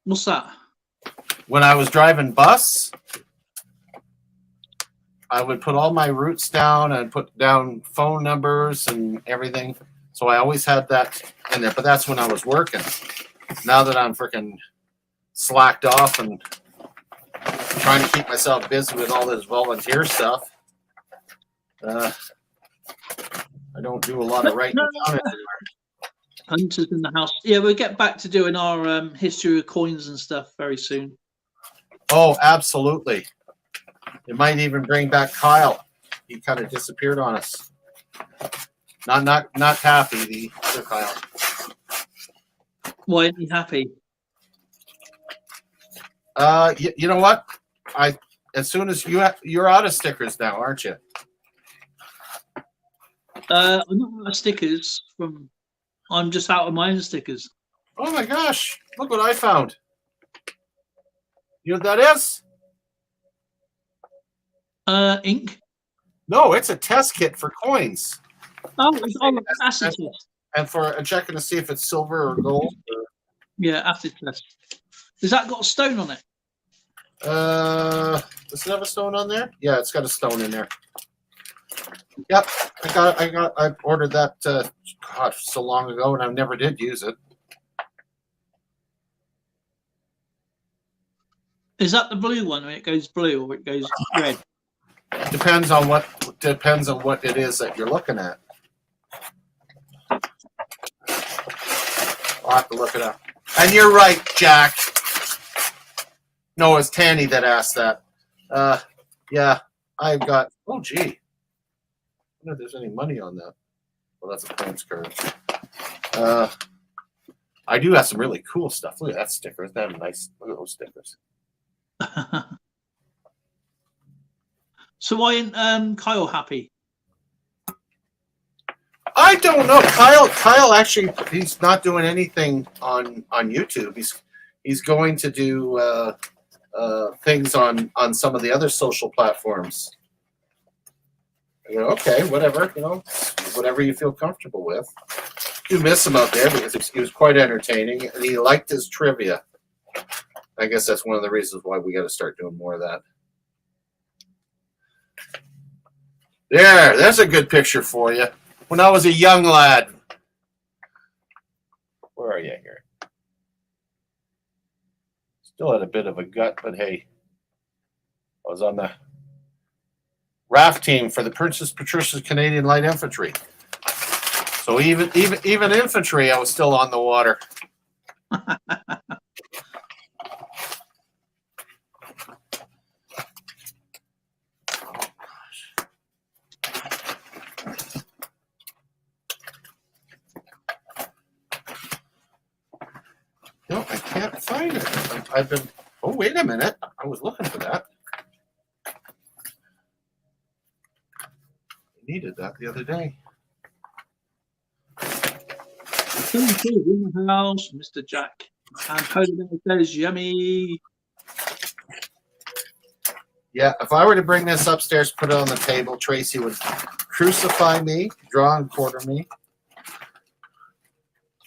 what's that? when I was driving bus. I would put all my routes down and put down phone numbers and everything. So I always had that in there. But that's when I was working. Now that I'm freaking slacked off and trying to keep myself busy with all this volunteer stuff, I don't do a lot of writing down anymore. Hunters in the house. Yeah, we'll get back to doing our history of coins and stuff very soon. Oh, absolutely. It might even bring back Kyle. He kind of disappeared on us. Not happy, the other Kyle. Why isn't he happy? You know what? As soon as you're out of stickers now, aren't you? I'm not out of stickers I'm just out of my own stickers. Oh my gosh, look what I found. You know what that is? Ink? No, it's a test kit for coins. Oh, it's acid test. And for checking to see if it's silver or gold. Yeah, acid test. Has that got a stone on it? Does it have a stone on there? Yeah, it's got a stone in there. Yep, I ordered that gosh, so long ago, and I never did use it. Is that the blue one where it goes blue or it goes red? Depends on what it is that you're looking at. I'll have to look it up. And you're right, Jack. No, it's Tanny that asked that. Yeah, I've got. Oh, gee. I don't know if there's any money on that. Well, that's a points card. I do have some really cool stuff. Look at that sticker. Isn't that nice? Look at those stickers. So why isn't Kyle happy? I don't know. Kyle actually, he's not doing anything on YouTube. He's going to do things on some of the other social platforms. You know, okay, whatever, you know, whatever you feel comfortable with. Do miss him out there because he was quite entertaining and he liked his trivia. I guess that's one of the reasons why we got to start doing more of that. There's a good picture for you. When I was a young lad. Where are you here? Still had a bit of a gut, but hey, I was on the RAF team for the Princess Patricia's Canadian Light Infantry. So even infantry, I was still on the water. No, I can't find it. I've been. Oh, wait a minute. I was looking for that. Needed that the other day. In the house, Mr. Jack. And Polar Bear says yummy. Yeah, if I were to bring this upstairs, put it on the table, Tracy would crucify me, draw and quarter me.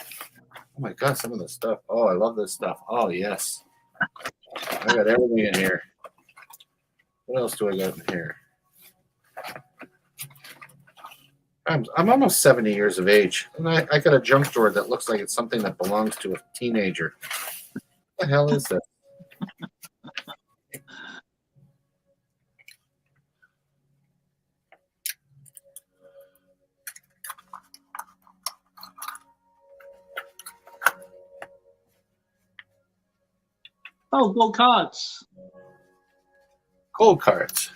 Oh my God, some of this stuff. Oh, I love this stuff. Oh, yes. I got everything in here. What else do I got in here? I'm almost 70 years of age, and I got a junk drawer that looks like it's something that belongs to a teenager. What the hell is this? Oh, gold cards. Cold cards.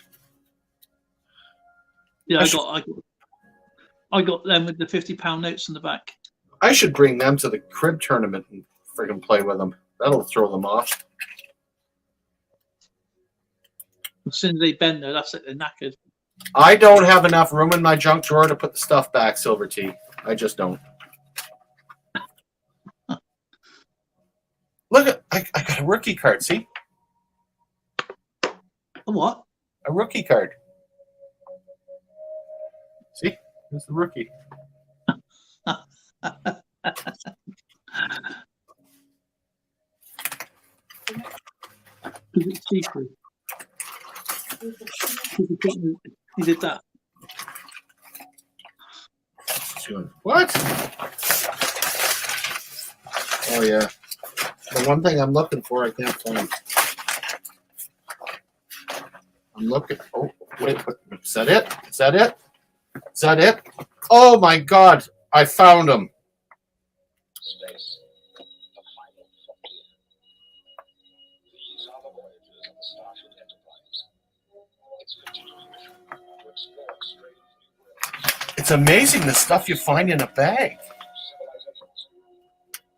Yeah, I got them with the £50 notes in the back. I should bring them to the crib tournament and friggin' play with them. That'll throw them off. As soon as they bend, though, that's it. They're knackered. I don't have enough room in my junk drawer to put the stuff back, Silver Tea. I just don't. Look at I got a rookie card. See, A what? a rookie card. See, there's the rookie. Is it secret? He did that. What? Oh yeah. The one thing I'm looking for, I can't find. I'm looking. Oh wait, is that it? Is that it? Is that it? Oh my God! I found him. Space, the final frontier. These are the voyages of the Starship Enterprise. Its continuing mission to explore strange new worlds. It's amazing the stuff you find in a bag. Civilizations.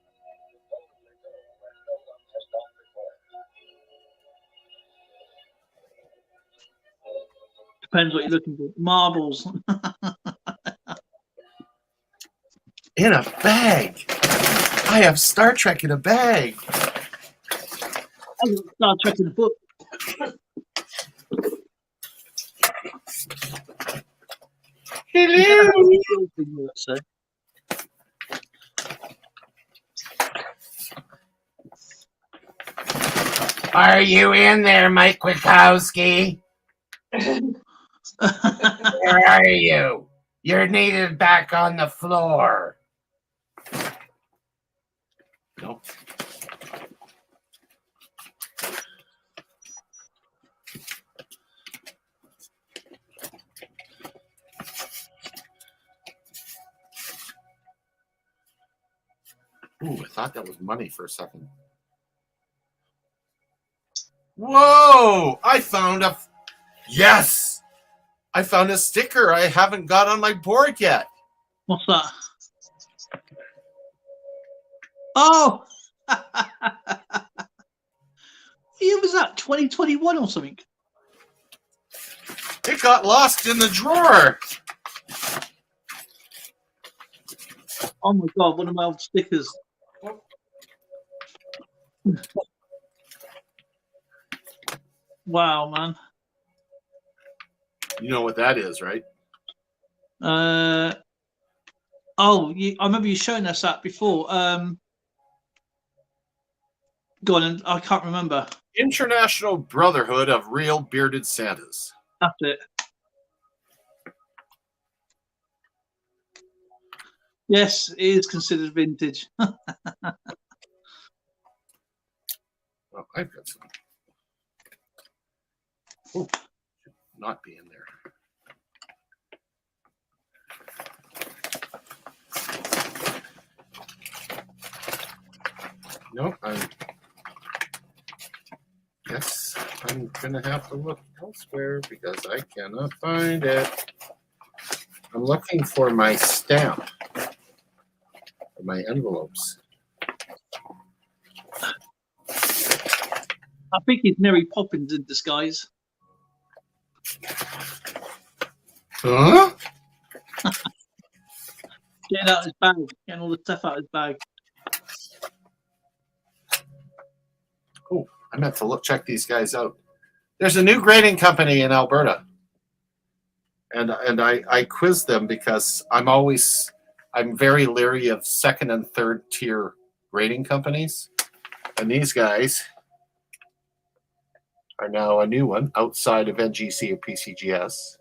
Boldly go where no one has gone before. Depends what you're looking for. Marbles. In a bag. I have Star Trek in a bag. I got Star Trek in the book. Hello. So, Are you in there, Mike Wachowski? Where are you? You're needed back on the floor. No. Ooh, I thought that was money for a second. Whoa! I found a... Yes! I found a sticker I haven't got on my board yet. what's that? Oh! Year was that? 2021 or something? It got lost in the drawer. Oh my God, one of my old stickers. Wow, man. You know what that is, right? I remember you showing us that before. Go on, and I can't remember. International Brotherhood of Real Bearded Santas. That's it. Yes, it is considered vintage. Oh, I've got some. Oh, should not be in there. No, Yes, I'm gonna have to look elsewhere because I cannot find it. I'm looking for my stamp, for my envelopes. I think he's Mary Poppins in disguise. Huh? Getting out his bag, getting all the stuff out of his bag. Oh, I meant to check these guys out. There's a new grading company in Alberta, and I quiz them because I'm very leery of second and third tier grading companies, and these guys are now a new one outside of NGC or PCGS.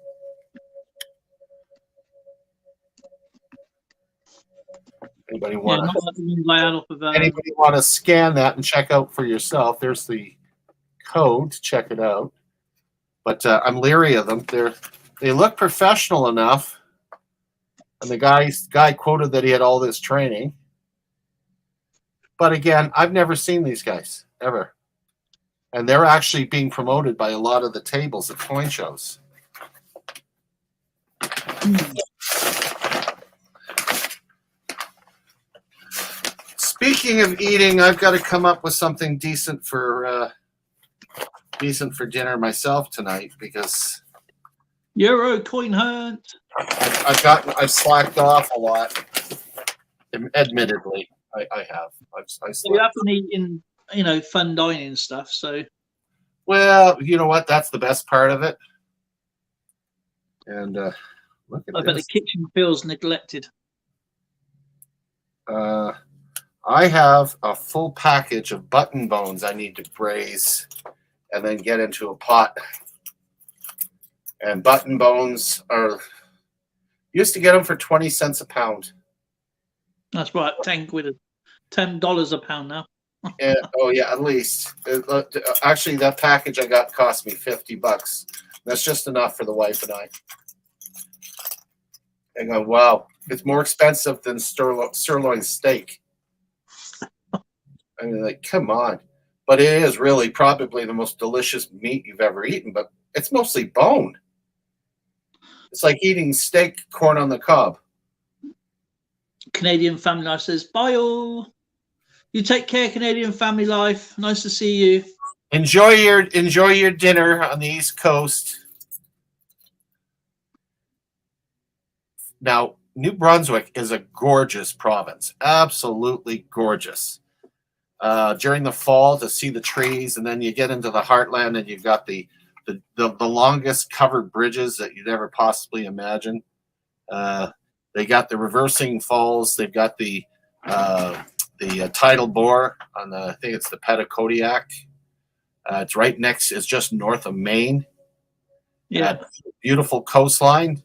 Anybody want not like the ones I had off of, anybody want to scan that and check out for yourself? There's the code to check it out. But I'm leery of them. They look professional enough, and the guy quoted that he had all this training. But again, I've never seen these guys ever, and they're actually being promoted by a lot of the tables at coin shows. Speaking of eating, I've got to come up with something decent for dinner myself tonight because Euro coin hunt. I've slacked off a lot. Admittedly, I have. You have been eating, fun dining stuff. So, well, you know what? That's the best part of it. And look at I bet the this. kitchen feels neglected. I have a full package of button bones I need to braise and then get into a pot. And button bones used to get them for 20 cents a pound. That's right, $10 a pound now. And, oh yeah, at least. Actually, that package I got cost me $50. That's just enough for the wife and I. I go, wow, it's more expensive than sirloin steak. I mean, like, come on. But it is really probably the most delicious meat you've ever eaten, but it's mostly bone. It's like eating steak, corn on the cob. Canadian Family Life says, bye all. You take care, Canadian Family Life. Nice to see you. Enjoy your dinner on the East Coast. Now, New Brunswick is a gorgeous province. Absolutely gorgeous. During the fall to see the trees, and then you get into the heartland and you've got the longest covered bridges that you'd ever possibly imagine. They got the reversing falls. They've got the tidal bore on I think it's the Petitcodiac. It's right next. It's just north of Maine. Yeah. Beautiful coastline,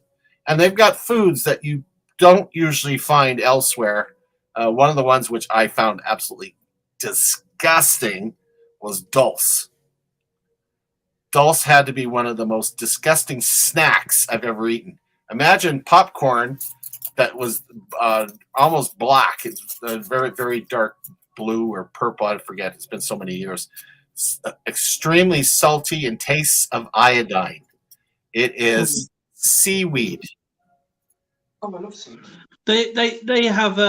and they've got foods that you don't usually find elsewhere. One of the ones which I found absolutely disgusting was dulse. Dulse had to be one of the most disgusting snacks I've ever eaten. Imagine popcorn that was almost black. It's very, very dark blue or purple. I forget. It's been so many years. It's extremely salty and tastes of iodine. It is seaweed. Oh, I love seaweed. They have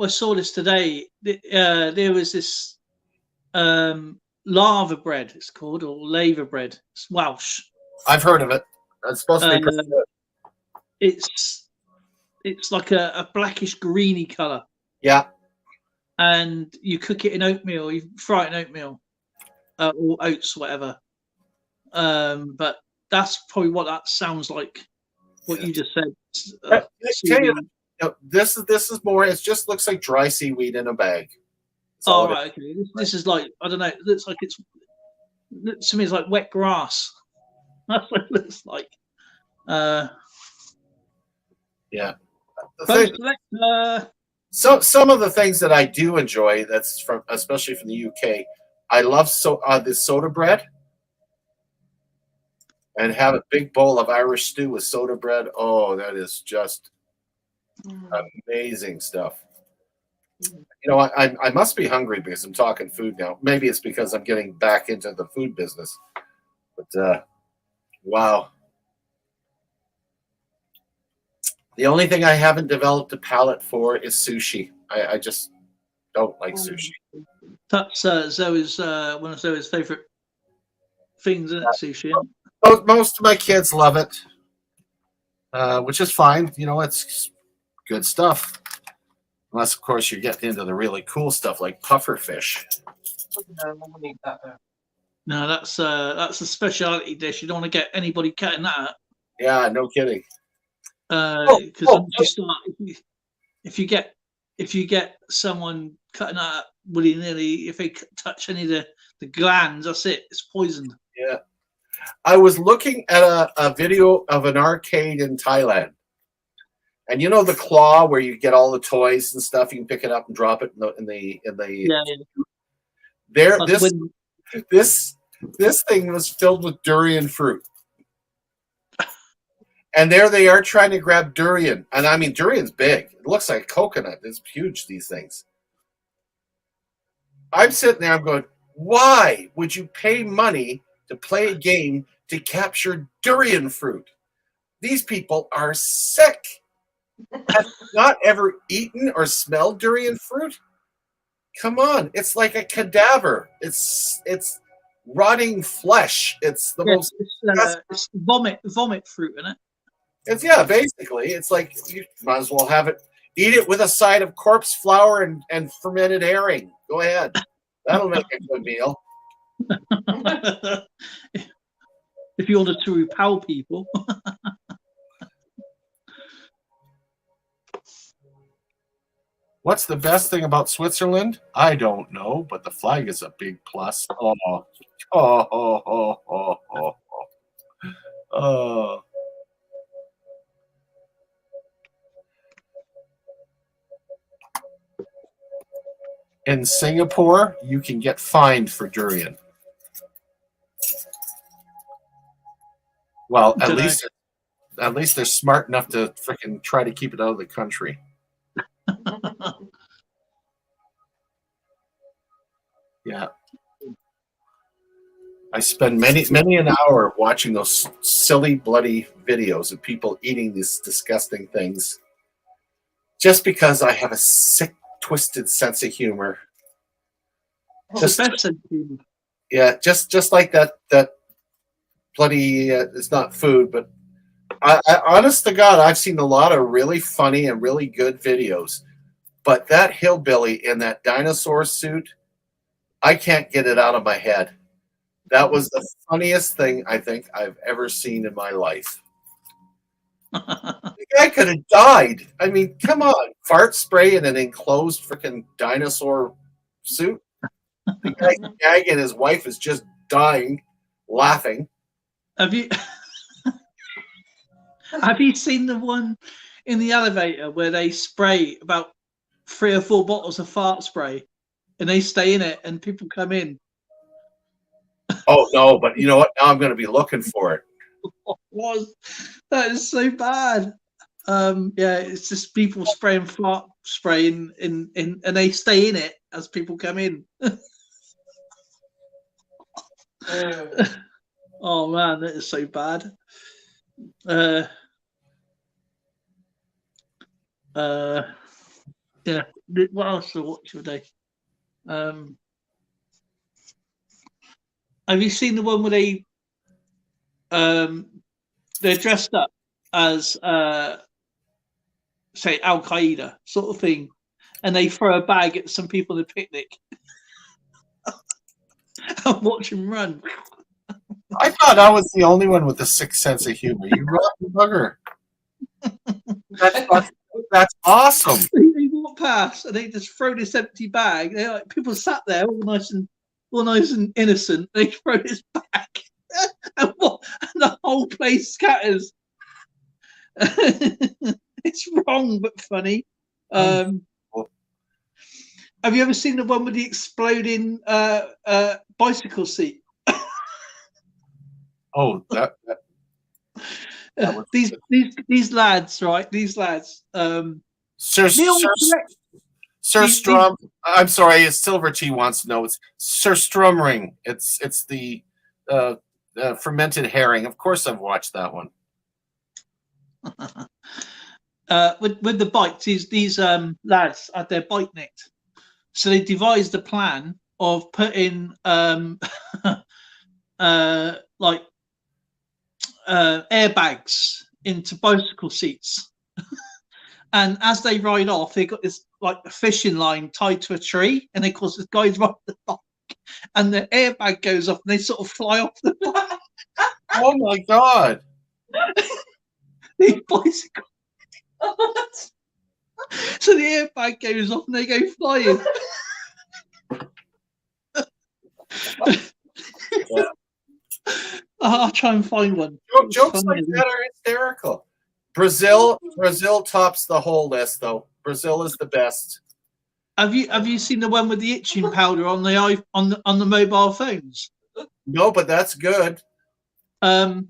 I saw this today. There was this lava bread, it's called, or lava bread. It's Welsh. I've heard of it. It's supposed to be pretty good. It's like a blackish greeny colour. Yeah. And you cook it in oatmeal, you fry it in oatmeal. Or oats, whatever. But that's probably what that sounds like. What you just said. I tell you, this is more. It just looks like dry seaweed in a bag. Oh right, okay. This is like, I don't know. It looks like to me it's like wet grass. That's what it looks like. Yeah. So some of the things that I do enjoy, that's especially from the UK. I love this soda bread, and have a big bowl of Irish stew with soda bread. Oh, that is just amazing stuff. You know, I must be hungry because I'm talking food now. Maybe it's because I'm getting back into the food business. But wow. The only thing I haven't developed a palate for is sushi. I just don't like sushi. that's Zoe's one of Zoe's favourite things, isn't it? Sushi. Most of my kids love it. which is fine. You know, it's good stuff. Unless, of course, you're getting into the really cool stuff like puffer fish. No, we'll need that there. No, that's a specialty dish. You don't want to get anybody cutting that up. Yeah, no kidding. Because once you start, if you get someone cutting that up willy nilly, if they touch any of the glands, that's it. It's poisoned. Yeah. I was looking at a video of an arcade in Thailand. And you know the claw where you get all the toys and stuff, you can pick it up and drop it in the Yeah. there Like this thing was filled with durian fruit. And there they are trying to grab durian. And I mean durian's big. It looks like a coconut. It's huge, these things. I'm sitting there, I'm going, why would you pay money to play a game to capture durian fruit? These people are sick. Have you not ever eaten or smelled durian fruit? Come on, it's like a cadaver. It's rotting flesh. It's the most. it's vomit fruit, isn't it? It's basically. It's like you might as well have it. Eat it with a side of corpse flour and fermented herring. Go ahead. That'll make a good meal. If you wanted to repel people. What's the best thing about Switzerland? I don't know, but the flag is a big plus. Oh. In Singapore, you can get fined for durian. Well, at least they're smart enough to freaking try to keep it out of the country. Yeah. I spend many an hour watching those silly, bloody videos of people eating these disgusting things just because I have a sick, twisted sense of humor. Just like that bloody, it's not food, but I honest to God, I've seen a lot of really funny and really good videos, but that hillbilly in that dinosaur suit, I can't get it out of my head. That was the funniest thing I think I've ever seen in my life. The guy could have died. I mean, come on. Fart spray in an enclosed freaking dinosaur suit. The guy's gagging, his wife is just dying, laughing. Have you seen the one in the elevator where they spray about 3 or 4 bottles of fart spray and they stay in it and people come in? Oh no, but you know what? Now I'm going to be looking for it. That is so bad. It's just people spraying fart spray in and they stay in it as people come in. Oh man, that is so bad. Yeah. What else to watch today? Have you seen the one where they're dressed up as say Al Qaeda sort of thing, and they throw a bag at some people at a picnic and watch them run? I thought I was the only one with a sick sense of humor. You rotten bugger. That's awesome. They walk past and they just throw this empty bag. They like people sat there all nice and innocent. They throw this bag, and the whole place scatters. It's wrong but funny. Have you ever seen the one with the exploding bicycle seat? Oh, that these lads, right? These lads. Sir Strum. I'm sorry, Silver Tea wants to know. It's Sir Strumring. It's the fermented herring. Of course, I've watched that one. With the bikes, these lads had their bike nicked, so they devised a plan of putting airbags into bicycle seats. And as they ride off, they got this like a fishing line tied to a tree, and of course, this guy's riding the bike, and the airbag goes off, and they sort of fly off the bike. Oh my God. These bicycle. So the airbag goes off, and they go flying. I'll try and find one. Jokes like that are hysterical. Brazil tops the whole list, though. Brazil is the best. Have you seen the one with the itching powder on the mobile phones? No, but that's good. Well,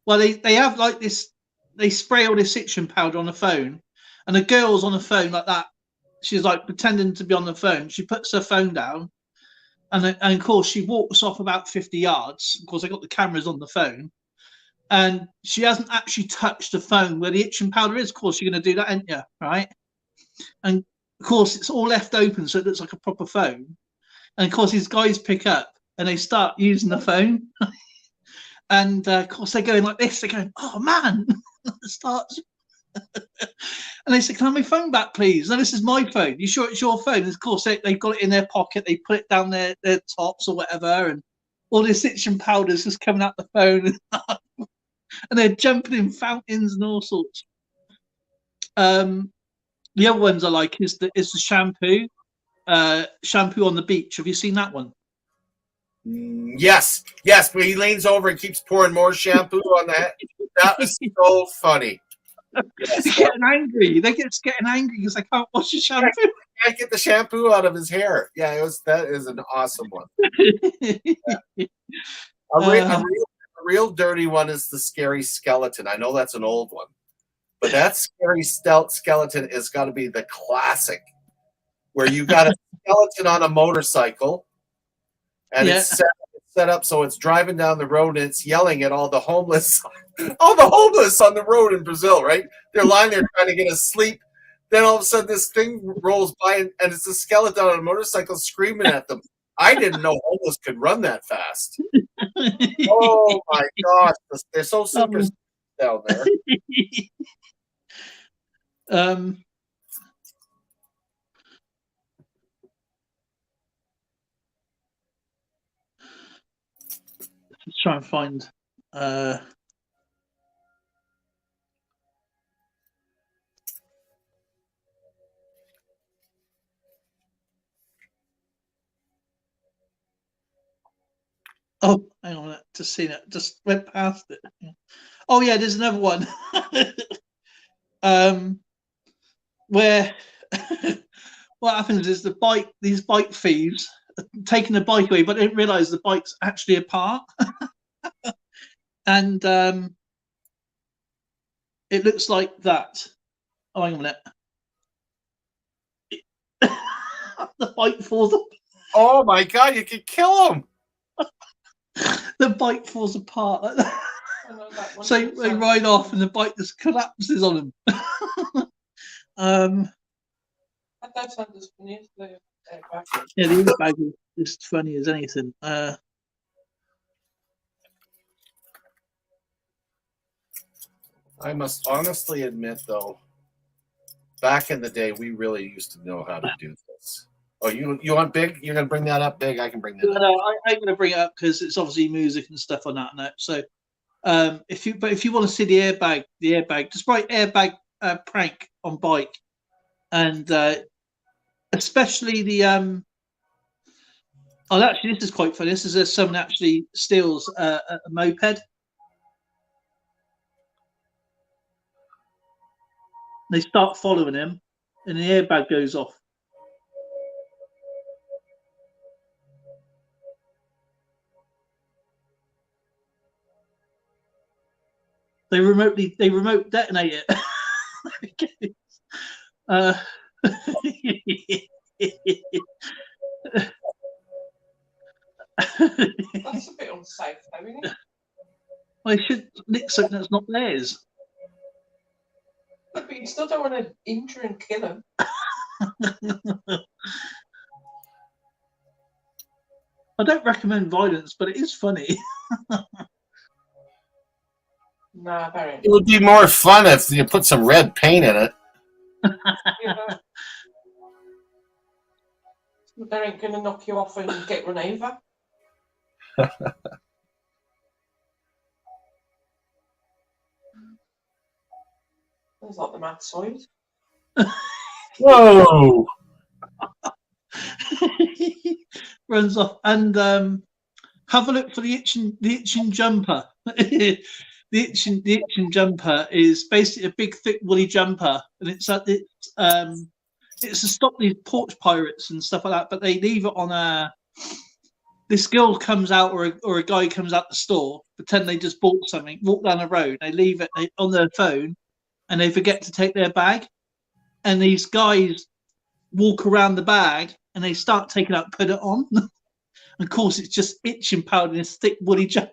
they have like this. They spray all this itching powder on the phone, and the girl's on the phone like that. She's like pretending to be on the phone. She puts her phone down, and of course she walks off about 50 yards. Of course, they got the cameras on the phone, and she hasn't actually touched the phone where the itching powder is. Of course, you're going to do that, ain't you? Right? And of course, it's all left open, so it looks like a proper phone. And of course, these guys pick up and they start using the phone. And of course, they're going like this. They're going, "Oh man!" It starts, and they say, "Can I have my phone back, please?" No, this is my phone. You sure it's your phone? And of course, they've got it in their pocket. They put it down their tops or whatever, and all this itching powder's just coming out the phone, and they're jumping in fountains and all sorts. The other ones I like is the shampoo on the beach. Have you seen that one? Yes, but he leans over and keeps pouring more shampoo on that. That was so funny. Yes, They're getting angry. They get getting angry because they can't wash the shampoo. Can't get the shampoo out of his hair. Yeah, that is an awesome one. Yeah. A real dirty one is the scary skeleton. I know that's an old one, but that scary skeleton has got to be the classic, where you got a skeleton on a motorcycle, and it's set up so it's driving down the road and it's yelling at all the homeless on the road in Brazil, right? They're lying there trying to get asleep. Then all of a sudden this thing rolls by and it's a skeleton on a motorcycle screaming at them. I didn't know homeless could run that fast. Oh my gosh. They're so superstitious down there. Let's try and find oh, hang on, just seen it, just went past it. Oh yeah, there's another one. Where what happens is these bike thieves are taking the bike away, but they don't realise the bike's actually apart. And it looks like that. Oh, hang on a minute. The bike falls apart. Oh my god, you could kill him. The bike falls apart like that. So they ride off and the bike just collapses on them. That sounds funny. Yeah, the airbag is just funny as anything. I must honestly admit, though, back in the day, we really used to know how to do this. Oh, you want big? You're gonna bring that up big? I can bring that up. No, I'm going to bring it up because it's obviously music and stuff on that note. So, if you want to see the airbag, just write airbag prank on bike, and especially the Oh, actually, this is quite funny. This is someone actually steals a moped. They start following him, and the airbag goes off. They remote detonate it. That's a bit unsafe, though, isn't it? Well, they should nick something that's not theirs. But you still don't want to injure and kill them. I don't recommend violence, but it is funny. Nah, there ain't. It would be more fun if you put some red paint in it. Yeah. They ain't gonna knock you off and get run over. There's like the mad side. Whoa! Runs off and have a look for the itching jumper. The itching jumper is basically a big thick woolly jumper, and it's to stop these porch pirates and stuff like that. But they leave it on a. This girl comes out, or a guy comes out the store, pretend they just bought something, walk down the road, they leave it on their phone, and they forget to take their bag, and these guys walk around the bag and they start taking out, put it on. Of course, it's just itching powder in a thick woolly jumper.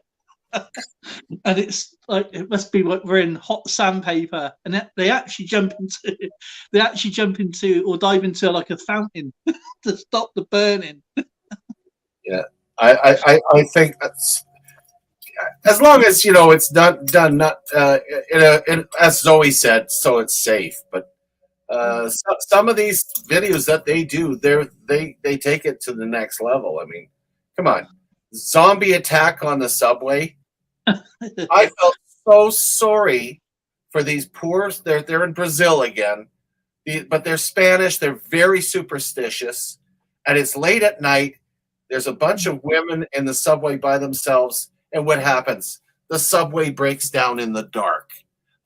And it's like it must be like we're in hot sandpaper, and they actually jump into or dive into like a fountain to stop the burning. Yeah, I think that's as long as it's not done as Zoe said, so it's safe. But some of these videos that they do, they take it to the next level. I mean, come on, zombie attack on the subway. I felt so sorry for these poor. They're in Brazil again, but they're Spanish. They're very superstitious, and it's late at night. There's a bunch of women in the subway by themselves, and what happens? The subway breaks down in the dark.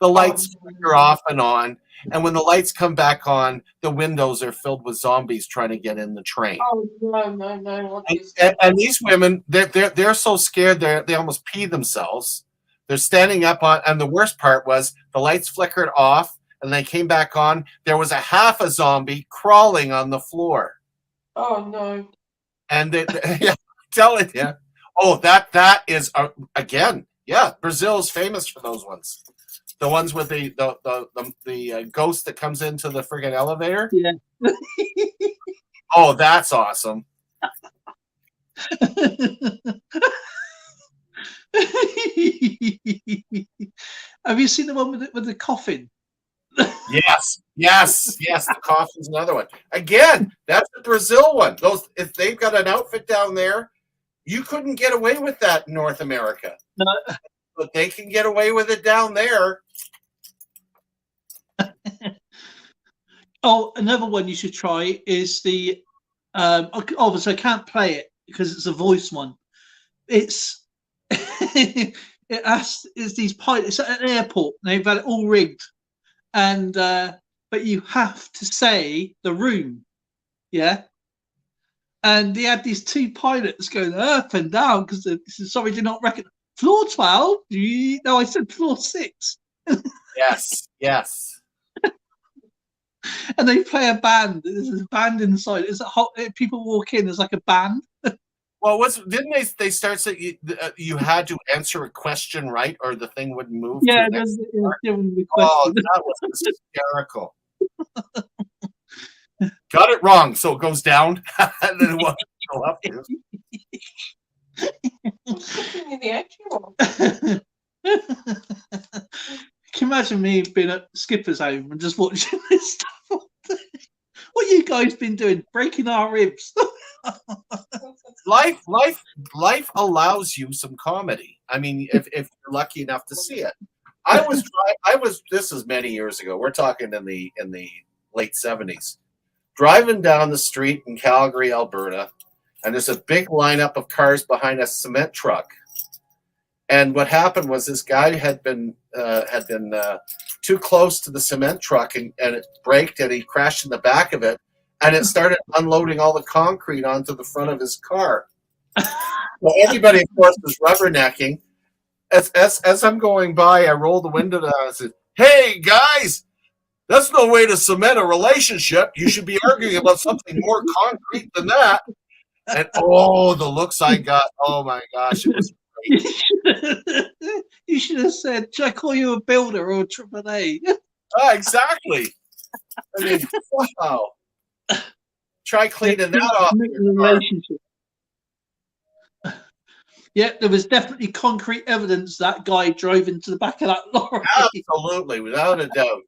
The lights flicker off and on, and when the lights come back on, the windows are filled with zombies trying to get in the train. Oh no! And these women, they're so scared they almost pee themselves. They're standing up on, and the worst part was the lights flickered off, and they came back on. There was a half a zombie crawling on the floor. Oh no! And yeah, telling you, that is again, yeah. Brazil is famous for those ones. The ones with the ghost that comes into the friggin' elevator. Yeah. Oh, that's awesome. Have you seen the one with the coffin? Yes. The coffin's another one. Again, that's the Brazil one. Those, if they've got an outfit down there, you couldn't get away with that in North America. No. But they can get away with it down there. Oh, another one you should try is the. Obviously, I can't play it because it's a voice one. It's it's these pilots at an airport. They've had it all rigged, and but you have to say the room, yeah. And they had these two pilots going up and down because sorry, do not reckon floor 12. No, I said floor 6. Yes. And they play a band. There's a band inside. It's people walk in. There's like a band. Well, didn't they start saying you had to answer a question right, or the thing wouldn't move? Yeah, to the oh, that was hysterical. Got it wrong, so it goes down, and then it won't go up. In the edge, Can you imagine me being at Skipper's home and just watching this stuff all day? What you guys been doing? Breaking our ribs. Life allows you some comedy. I mean, if you're lucky enough to see it. I was. This is many years ago. We're talking in the late 70s. Driving down the street in Calgary, Alberta, and there's a big lineup of cars behind a cement truck. And what happened was this guy had been too close to the cement truck, and it braked, and he crashed in the back of it, and it started unloading all the concrete onto the front of his car. Well, everybody, of course, was rubbernecking. As I'm going by, I rolled the window down and said, "Hey, guys, that's no way to cement a relationship. You should be arguing about something more concrete than that." And the looks I got! Oh my gosh, it was great. You should have said, "Should I call you a builder or a AAA?" Exactly. I mean, wow. Try cleaning that off. Relationship. Yeah, there was definitely concrete evidence that guy drove into the back of that lorry. Absolutely, without a doubt.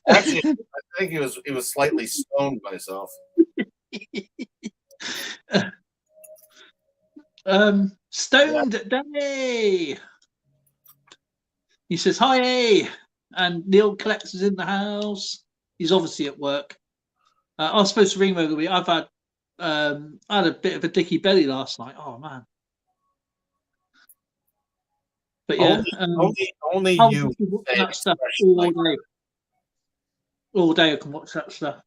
Actually, I think he was slightly stoned myself. Stoned Danny. He says hi, and Neil Collects is in the house. He's obviously at work. I was supposed to ring over the week. I had a bit of a dicky belly last night. Oh man. But yeah, Only I'll you be watching say that an stuff expression all like day. All day I can watch that stuff.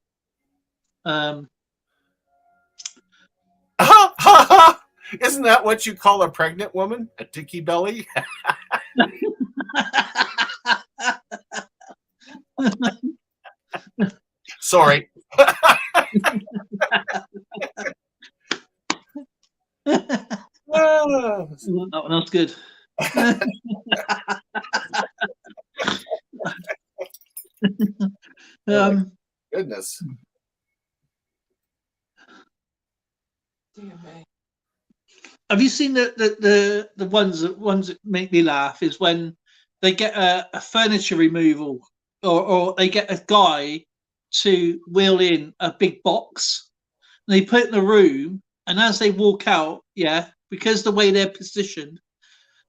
ha ha ha! Isn't that what you call a pregnant woman? A dicky belly? Sorry. That one was good. Goodness. Dear me. Have you seen the ones that make me laugh? Is when they get a furniture removal, or they get a guy to wheel in a big box, and they put it in the room, and as they walk out, yeah, because the way they're positioned,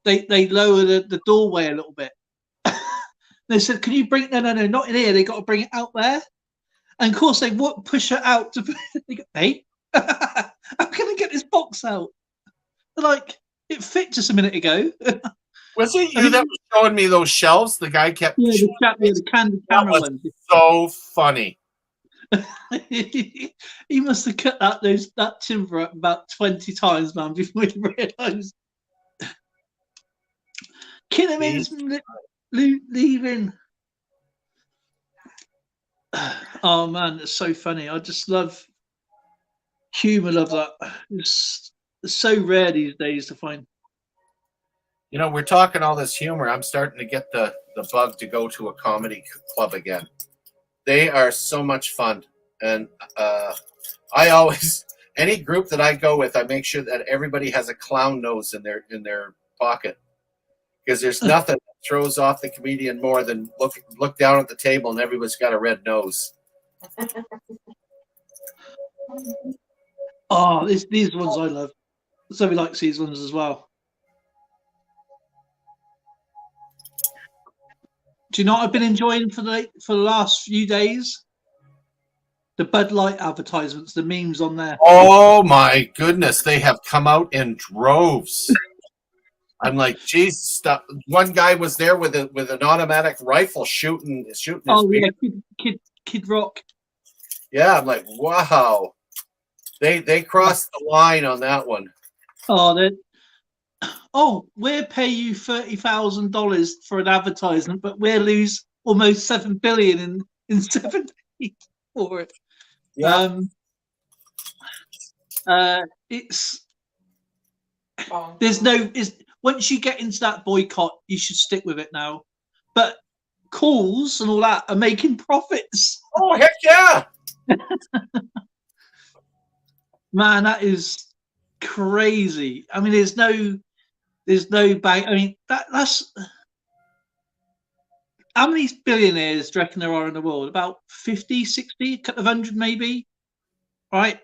they lower the doorway a little bit. They said, "Can you bring no, not in here. They got to bring it out there." And of course, they push it out to. They go, hey, how can I get this box out? They're like, it fit just a minute ago. Was it you that was showing me those shelves? The guy kept. Yeah, the candy camera was ones. so funny. He must have cut that timber up about 20 times, man, before he realised. Kinnaman's leaving. Oh man, it's so funny. I just love humour. Love that. It's so rare these days to find. You know, we're talking all this humor. I'm starting to get the bug to go to a comedy club again. They are so much fun, and I always any group that I go with, I make sure that everybody has a clown nose in their pocket, because there's nothing that throws off the comedian more than look down at the table and everybody's got a red nose. Oh, these ones I love. Somebody likes these ones as well. Do you know what I've been enjoying for the last few days? The Bud Light advertisements, the memes on there. Oh my goodness, they have come out in droves. I'm like, geez, stop. One guy was there with an automatic rifle shooting his yeah, Kid Rock. Yeah, I'm like, wow. They crossed the line on that one. We'll pay you $30,000 for an advertisement, but we'll lose almost $7 billion in 7 days for it. Yeah. Once you get into that boycott, you should stick with it now. But calls and all that are making profits. Oh heck yeah! Man, that is crazy. I mean, there's no bank. I mean, that's how many billionaires do you reckon there are in the world? About 50, 60, a couple of hundred maybe, right?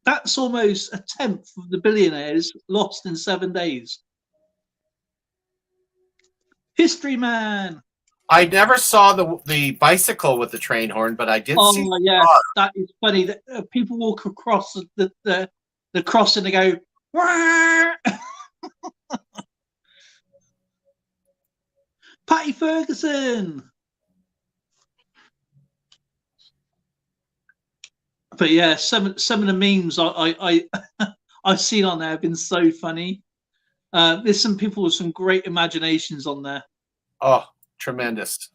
That's almost a tenth of the billionaires lost in 7 days. History, man. I never saw the bicycle with the train horn, but I did see. Oh yeah, that is funny. That people walk across the crossing and they go, wah! Patty Ferguson. But yeah, some of the memes I've seen on there have been so funny. There's some people with some great imaginations on there. Oh, tremendous.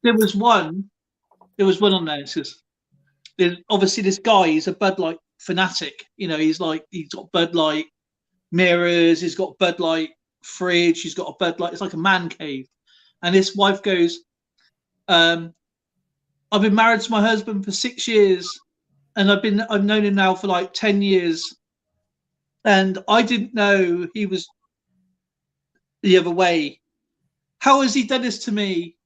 There was one on there. It says, there's obviously this guy. He's a Bud Light fanatic. You know, he's got Bud Light mirrors. He's got Bud Light fridge. He's got a Bud Light. It's like a man cave. And his wife goes, I've been married to my husband for 6 years, and I've known him now for like 10 years. And I didn't know he was the other way. How has he done this to me?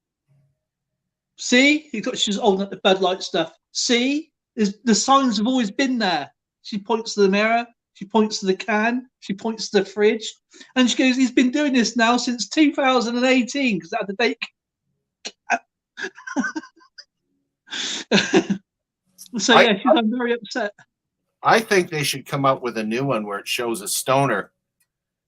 See, she's holding up the Bud Light stuff. See, the signs have always been there. She points to the mirror. She points to the can. She points to the fridge, and she goes, "He's been doing this now since 2018 because that had the date." So yeah, I'm very upset. I think they should come up with a new one where it shows a stoner,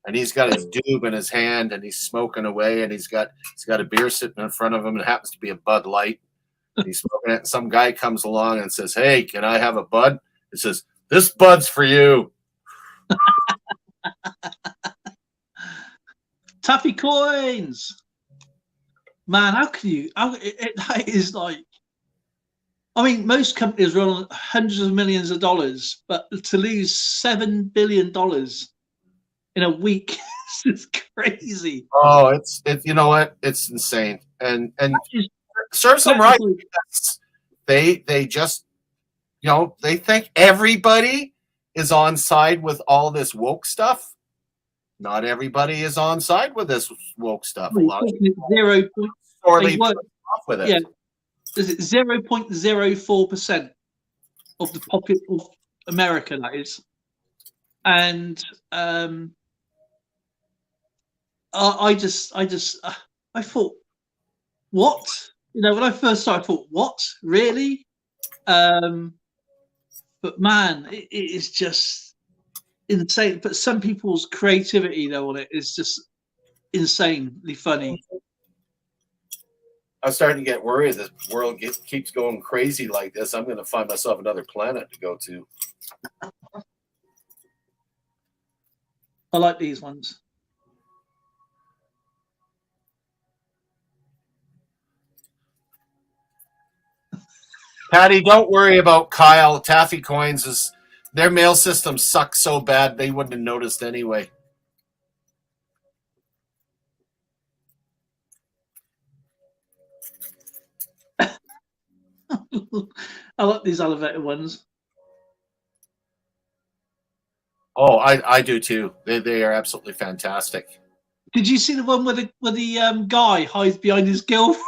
and he's got his doob in his hand, and he's smoking away, and he's got a beer sitting in front of him, and it happens to be a Bud Light. And he's smoking it, and some guy comes along and says, "Hey, can I have a Bud?" It says, "This Bud's for you." Taffy coins, man. How can you? That is like. I mean, most companies run on hundreds of millions of dollars, but to lose $7 billion in a week is crazy. Oh, it's you know what? It's insane, and serves them right. They just, you know, they think everybody is on side with all this woke stuff. Not everybody is on side with this woke stuff. A lot of people 0. sorely put off with it. Yeah. Is it 0.04% of the population of America? That is, and I thought, what? You know, when I first started, I thought, what? Really? But man, it is just insane. But some people's creativity, though, on it is just insanely funny. I'm starting to get worried. This world keeps going crazy like this. I'm going to find myself another planet to go to. I like these ones. Patty, don't worry about Kyle. Taffy Coins their mail system sucks so bad they wouldn't have noticed anyway. I like these elevator ones. Oh, I do too. They are absolutely fantastic. Did you see the one where the guy hides behind his girlfriend?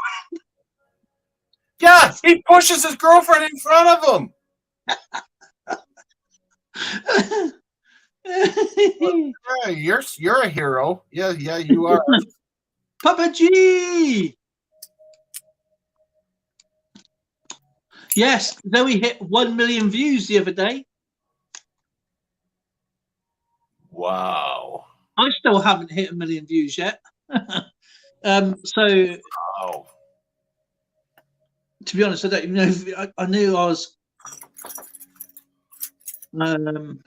Yeah, he pushes his girlfriend in front of him. Yeah, you're a hero. Yeah, you are. Papa G. Yes, Zoe hit 1 million views the other day. Wow. I still haven't hit 1 million views yet. So, wow. To be honest, I don't even know if I knew I was. Come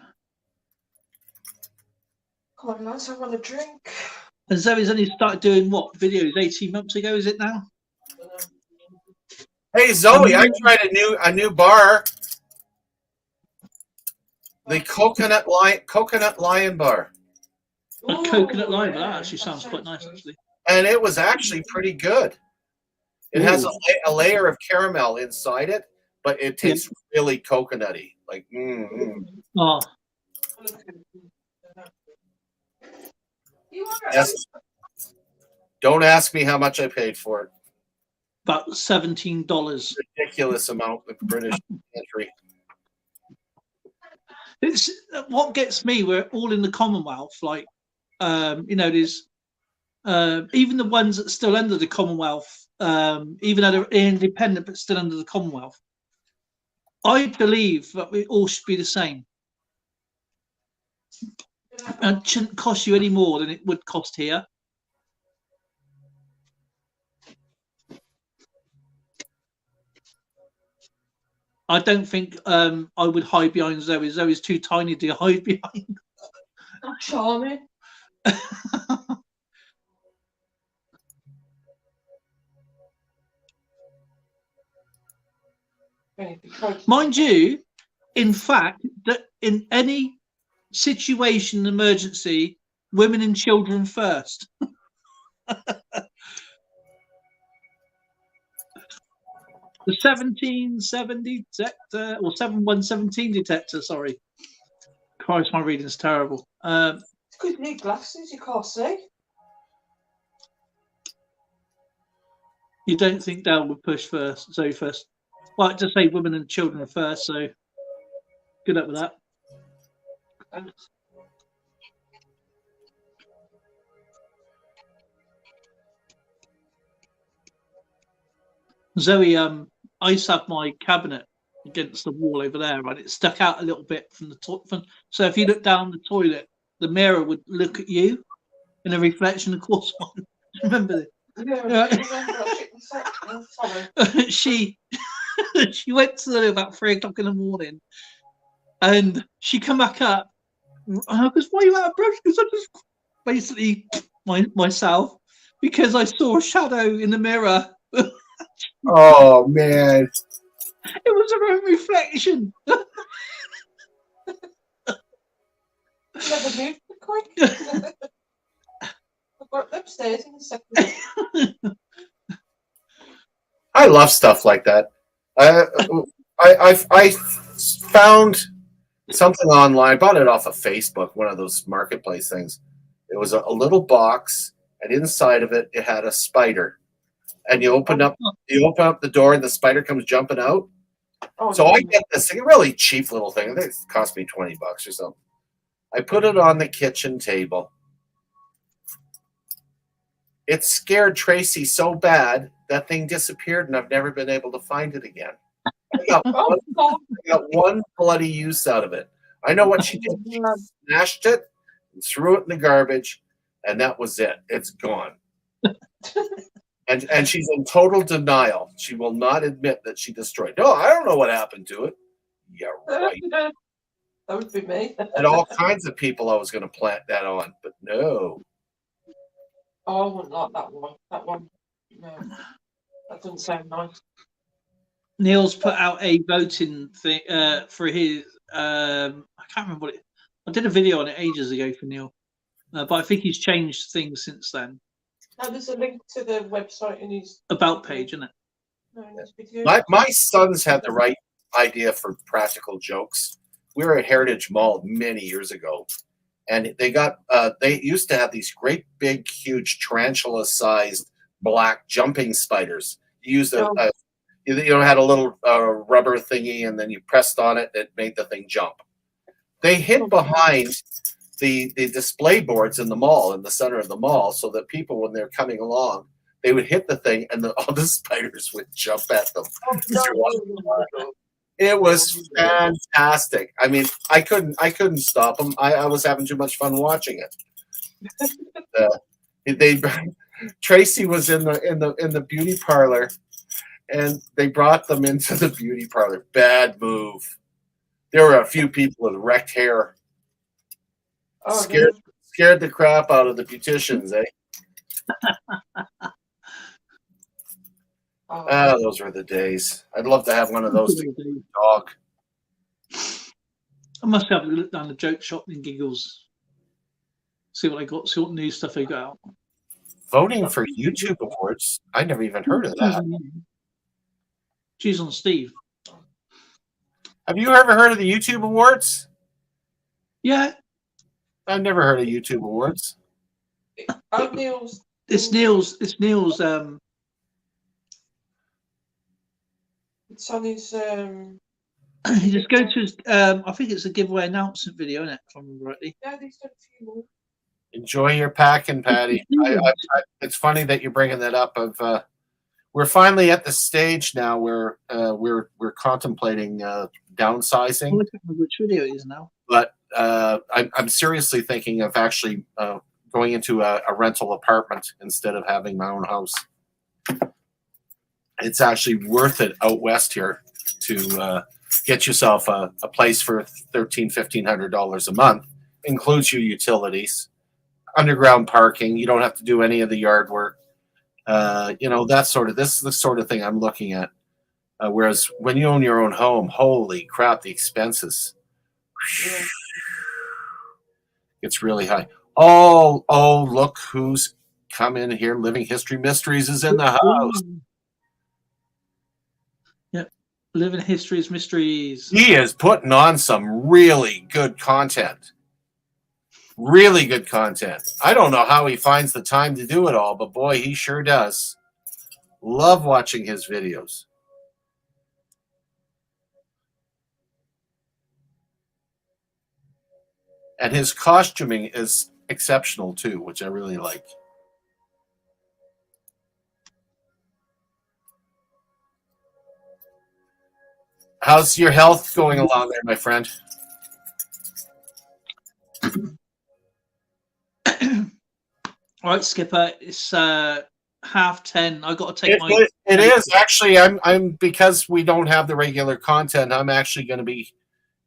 on, lads, I want a drink. And Zoe's only started doing what videos 18 months ago? Is it now? Hey Zoe, I tried a new bar. The Coconut Lion Bar. A coconut lime. That actually sounds quite nice, actually. And it was actually pretty good. It has a layer of caramel inside it, but it tastes really coconutty. Like, Oh. Yes. Don't ask me how much I paid for it. About $17. Ridiculous amount of British entry. It's what gets me. We're all in the Commonwealth. Like, you know, there's even the ones that are still under the Commonwealth, even though they're independent but still under the Commonwealth. I believe that we all should be the same. And it shouldn't cost you any more than it would cost here. I don't think I would hide behind Zoe. Zoe's too tiny to hide behind. Oh, charming. Mind you, in fact, that in any situation, emergency, women and children first. The 1770 detector, or 7117 detector, sorry. Christ, my reading's terrible. It's because you need glasses, you can't see. You don't think Dale would push first, Zoe first? Well, just say women and children are first, so good luck with that. And Zoe, I used to have my cabinet against the wall over there, right? It stuck out a little bit from the toilet. So if you look down the toilet, the mirror would look at you in a reflection. Of course, one. Remember this? yeah, Yeah. I remember that shit myself. Oh, sorry. she went to the about 3 o'clock in the morning, and she come back up. And I goes, "Why are you out of brush?" Because I just basically myself because I saw a shadow in the mirror. Oh man. It was her own reflection. Never moved quick. I've got upstairs in a second. I love stuff like that. I found something online. Bought it off of Facebook, one of those marketplace things. It was a little box, and inside of it, it had a spider. And you open up the door, and the spider comes jumping out. Oh, So I get this thing, a really cheap little thing. I think it cost me $20 or something. I put it on the kitchen table. It scared Tracy so bad that thing disappeared, and I've never been able to find it again. I got one bloody use out of it. I know what she did. She smashed it and threw it in the garbage, and that was it. It's gone. And she's in total denial. She will not admit that she destroyed. No, I don't know what happened to it. Yeah, right. That would be me. And all kinds of people I was going to plant that on, but no. Oh, I wouldn't like that one. That one, no. That doesn't sound nice. Neil's put out a voting thing for his. I can't remember what it. I did a video on it ages ago for Neil, but I think he's changed things since then. Now there's a link to the website in his About page, isn't it? no, in his video. My sons had the right idea for practical jokes. We were at Heritage Mall many years ago, and they used to have these great big huge tarantula sized black jumping spiders. You used had a little rubber thingy, and then you pressed on it, it made the thing jump. They hid behind the display boards in the mall, in the center of the mall, so that people, when they're coming along, they would hit the thing and all the spiders would jump at them. It was fantastic. I mean, I couldn't stop them. I was having too much fun watching it. Tracy was in the beauty parlor, and they brought them into the beauty parlor. Bad move. There were a few people with wrecked hair. Scared the crap out of the beauticians, eh? Those were the days. I'd love to have one of those to dog. I must have a look down the joke shop in Giggles. See what I got. See what new stuff they got out. Voting for YouTube awards. I never even heard of that. She's on Steve. Have you ever heard of the YouTube awards? Yeah, I've never heard of YouTube awards. Oh, Neil's. it's Neil's. It's on his. You just go to his. I think it's a giveaway announcement video, isn't it? If I remember rightly. Yeah, he's done a few more. Enjoy your packing, Patty. It's funny that you're bringing that up. We're finally at the stage now where we're contemplating downsizing. Look at which video it is now. But I'm seriously thinking of actually going into a rental apartment instead of having my own house. It's actually worth it out west here to get yourself a place for $1,300-$1,500 a month. Includes your utilities, underground parking. You don't have to do any of the yard work. This is the sort of thing I'm looking at. Whereas when you own your own home, holy crap, the expenses. Yeah. It's really high. Oh, look who's come in here. Living History Mysteries is in the house. Yep. Living History's Mysteries. He is putting on some really good content. Really good content. I don't know how he finds the time to do it all, but boy, he sure does. Love watching his videos. And his costuming is exceptional too, which I really like. How's your health going along there, my friend? All right, Skipper. It's 10:30. I got to take my. It is actually. I'm because we don't have the regular content. I'm actually going to be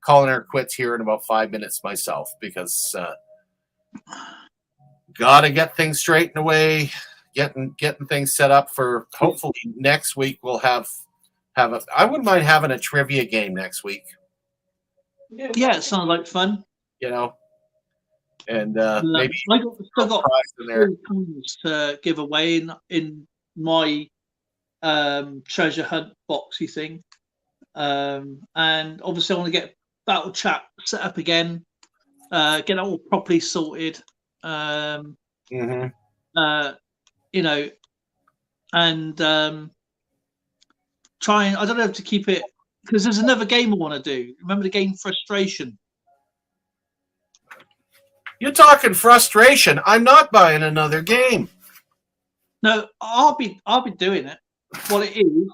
calling her quits here in about 5 minutes myself because got to get things straightened away, getting things set up for hopefully next week. We'll have a. I wouldn't mind having a trivia game next week. Yeah, it sounds like fun. You know, and maybe I still got prize in there. coins to give away in my treasure hunt boxy thing, and obviously I want to get Battle Chat set up again, get it all properly sorted. Mm-hmm. You know, and try and I don't know to keep it because there's another game I want to do. Remember the game Frustration? You're talking frustration. I'm not buying another game. No, I'll be doing it. What it is?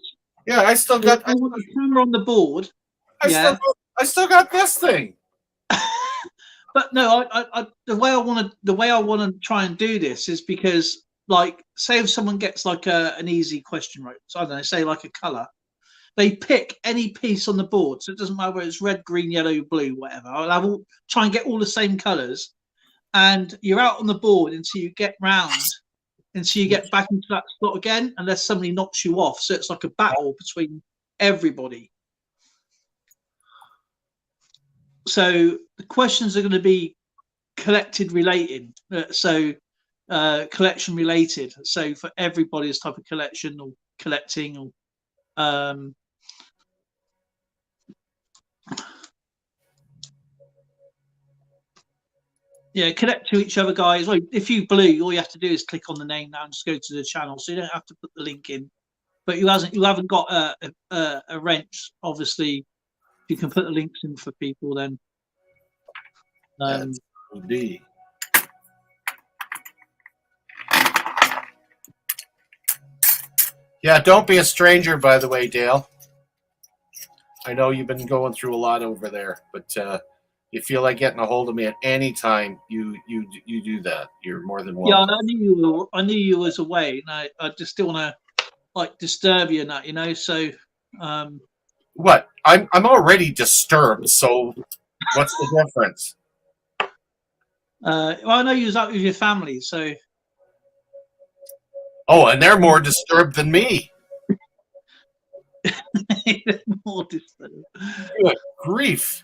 Yeah, I still got. I want a camera on the board. I still got this thing. But no, I the way I want to try and do this is because, like, say if someone gets like an easy question right, so I don't know, say like a color, they pick any piece on the board, so it doesn't matter whether it's red, green, yellow, blue, whatever. I'll try and get all the same colors, and you're out on the board until you get round, until you get back into that slot again, unless somebody knocks you off. So it's like a battle between everybody. So the questions are going to be collected related, collection related. So for everybody's type of collection or collecting or connect to each other, guys. Well, if you blue, all you have to do is click on the name now and just go to the channel, so you don't have to put the link in. But you haven't got a wrench, obviously. You can put the links in for people then. Indeed. Yeah, don't be a stranger, by the way, Dale. I know you've been going through a lot over there, but you feel like getting a hold of me at any time, you do that. You're more than welcome. Yeah, I knew you was away, and I just don't want to like disturb you and that, you know. So what? I'm already disturbed. So what's the difference? Well, I know you was out with your family, so. Oh, and they're more disturbed than me. More disturbed. Good grief.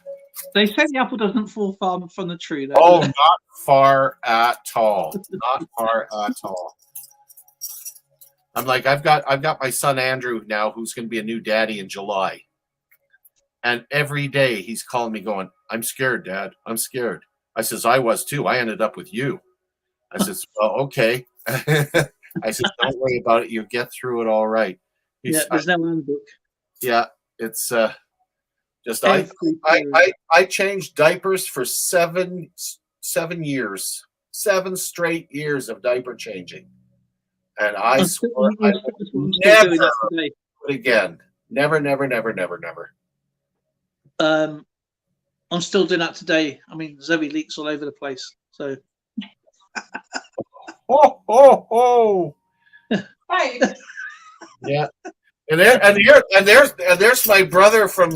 They say the apple doesn't fall far from the tree, though. Oh, not far at all. Not far at all. I'm like, I've got my son Andrew now, who's going to be a new daddy in July. And every day he's calling me going, I'm scared, Dad. I'm scared. I says, I was too. I ended up with you. I says, well, okay. I said, don't worry about it. You'll get through it all right. There's no handbook. Yeah, it's just I changed diapers for 7 years, 7 straight years of diaper changing, and I swear I will never do it again. Never. I'm still doing that today. I mean, Zoe leaks all over the place. So. Oh. Hey. Yeah. And there's my brother from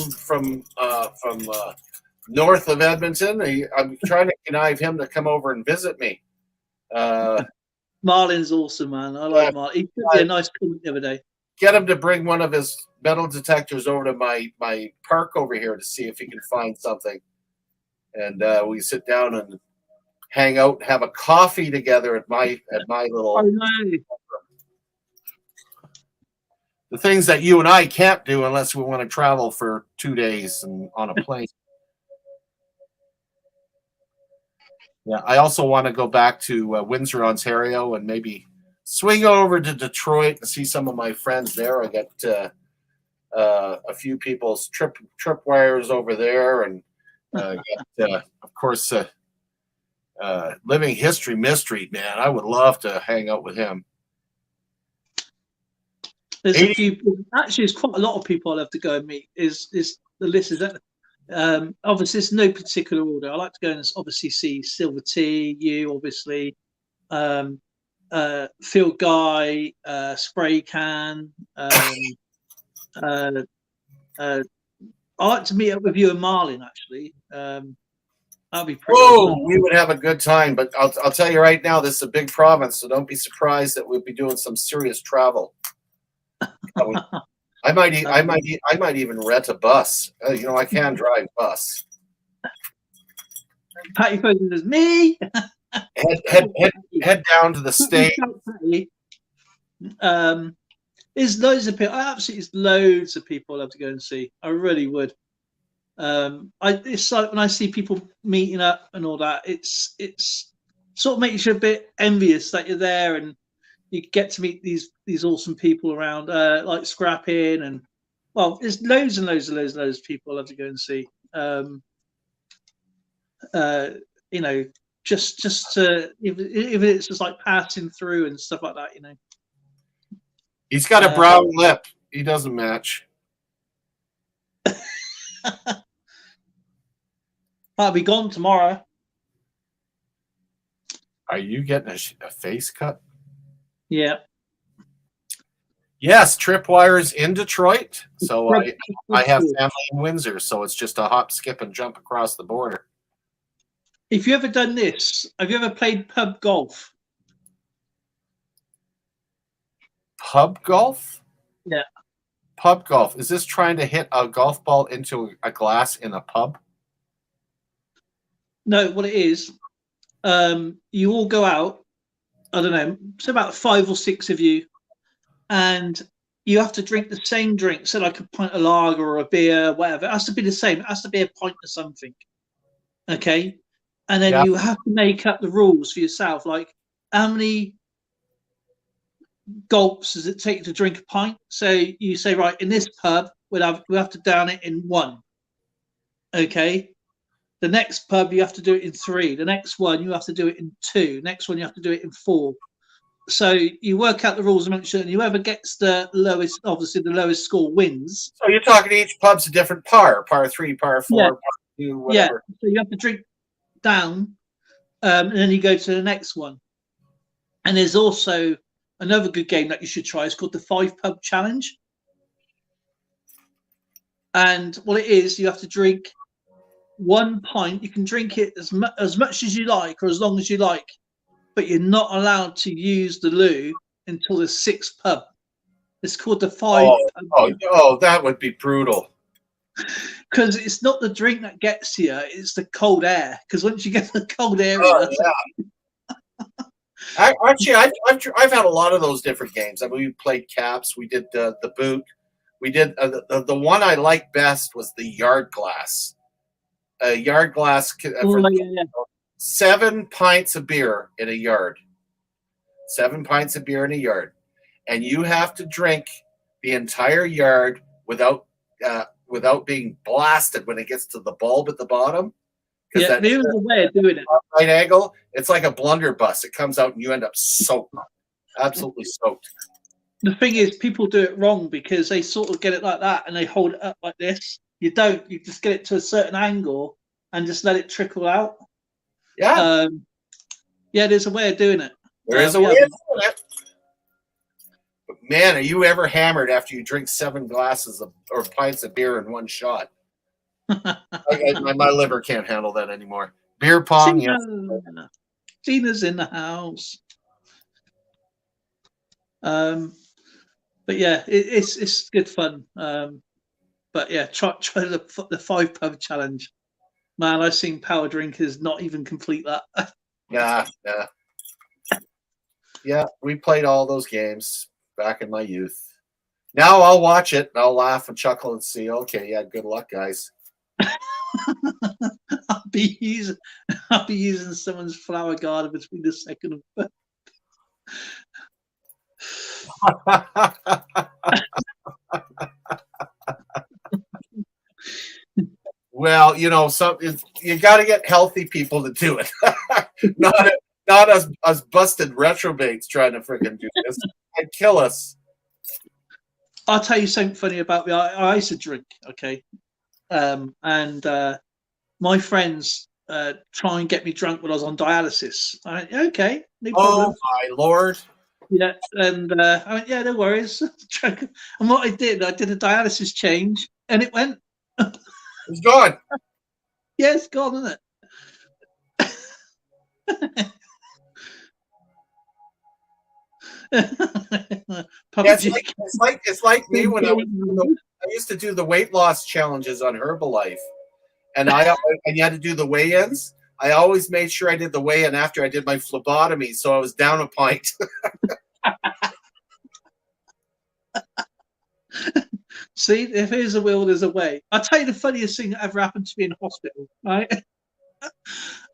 north of Edmonton. I'm trying to connive him to come over and visit me. Marlin's awesome, man. I like Marlin. He sent me a nice comment the other day. Get him to bring one of his metal detectors over to my park over here to see if he can find something, and we sit down and hang out and have a coffee together at my little. I know. the things that you and I can't do unless we want to travel for 2 days and on a plane. Yeah, I also want to go back to Windsor, Ontario, and maybe swing over to Detroit and see some of my friends there. I got a few people's tripwires over there, and of course, Living History Mystery, man. I would love to hang out with him. There's a few. Actually, there's quite a lot of people I'll have to go and meet. Is the list is that? Obviously, it's no particular order. I like to go and obviously see Silver T, you obviously, Field Guy, Spray Can. I like to meet up with you and Marlin. Actually, that'd be pretty. Whoa, we would have a good time. But I'll tell you right now, this is a big province, so don't be surprised that we'll be doing some serious travel. I might even rent a bus. You know, I can drive bus. Patty Foden says, me. Head down to the state. There's loads of people. There's loads of people I'd love to go and see. I really would. It's like when I see people meeting up and all that, it's sort of makes you a bit envious that you're there and you get to meet these awesome people around, like Scrapping, and well, there's loads and loads of people I'd love to go and see. You know, just to if it's just like passing through and stuff like that, you know. He's got a brown lip. He doesn't match. I'll be gone tomorrow. Are you getting a face cut? Yeah. Yes, Tripwire's in Detroit. So I have family in Windsor, so it's just a hop, skip, and jump across the border. If you ever done this, have you ever played pub golf? Pub golf? Yeah. Pub golf. Is this trying to hit a golf ball into a glass in a pub? No, what it is, you all go out, I don't know, it's about 5 or 6 of you, and you have to drink the same drink. So like a pint of lager or a beer, whatever. It has to be the same. It has to be a pint of something. Okay? And then you have to make up the rules for yourself. Like, how many gulps does it take to drink a pint? So you say, right, in this pub, we have to down it in 1. Okay? The next pub, you have to do it in 3. The next one, you have to do it in 2. Next one, you have to do it in 4. So you work out the rules amongst you, and whoever gets the lowest, obviously the lowest score wins. So you're talking each pub's a different par 3, par 4, par 2, whatever. Yeah, so you have to drink down, and then you go to the next one. And there's also another good game that you should try. It's called the 5 Pub Challenge. And what it is, you have to drink 1 pint. You can drink it as much as you like or as long as you like, but you're not allowed to use the loo until the 6th pub. It's called the 5 pub. Oh, that would be brutal. Because it's not the drink that gets you, it's the cold air. Because once you get the cold air, Actually, I've had a lot of those different games. I mean, we played caps. We did the boot. We did the one I liked best was the yard glass. A yard glass. 7 pints of beer in a yard. 7 pints of beer in a yard, and you have to drink the entire yard without being blasted when it gets to the bulb at the bottom. Yeah, there's a way of doing it. Right angle. It's like a blunderbuss. It comes out and you end up soaked, absolutely soaked. The thing is, people do it wrong because they sort of get it like that and they hold it up like this. You don't. You just get it to a certain angle and just let it trickle out. Yeah. Yeah, there's a way of doing it. There is a way of doing it. But man, are you ever hammered after you drink 7 glasses or pints of beer in one shot? My liver can't handle that anymore. Beer pong, yeah. Gina's in the house. But yeah, it's good fun. But yeah, try the 5 pub challenge. Man, I've seen power drinkers not even complete that. Yeah. We played all those games back in my youth. Now I'll watch it and I'll laugh and chuckle and see. Okay, yeah, good luck, guys. I'll be using someone's flower garden between the second and third. Well, you know, you got to get healthy people to do it, not us busted retrobates trying to freaking do this. It'd kill us. I'll tell you something funny about me. I used to drink, okay, and my friends try and get me drunk when I was on dialysis. I went, okay, no problem. Oh my Lord! Yeah, and I went, yeah, no worries. And what I did a dialysis change, and it went. It's gone. Yeah, it's gone, isn't it? Yeah, it's like me when I used to do the weight loss challenges on Herbalife, and you had to do the weigh-ins. I always made sure I did the weigh-in after I did my phlebotomy, so I was down a pint. See, if there's a will, there's a way. I'll tell you the funniest thing that ever happened to me in hospital, right?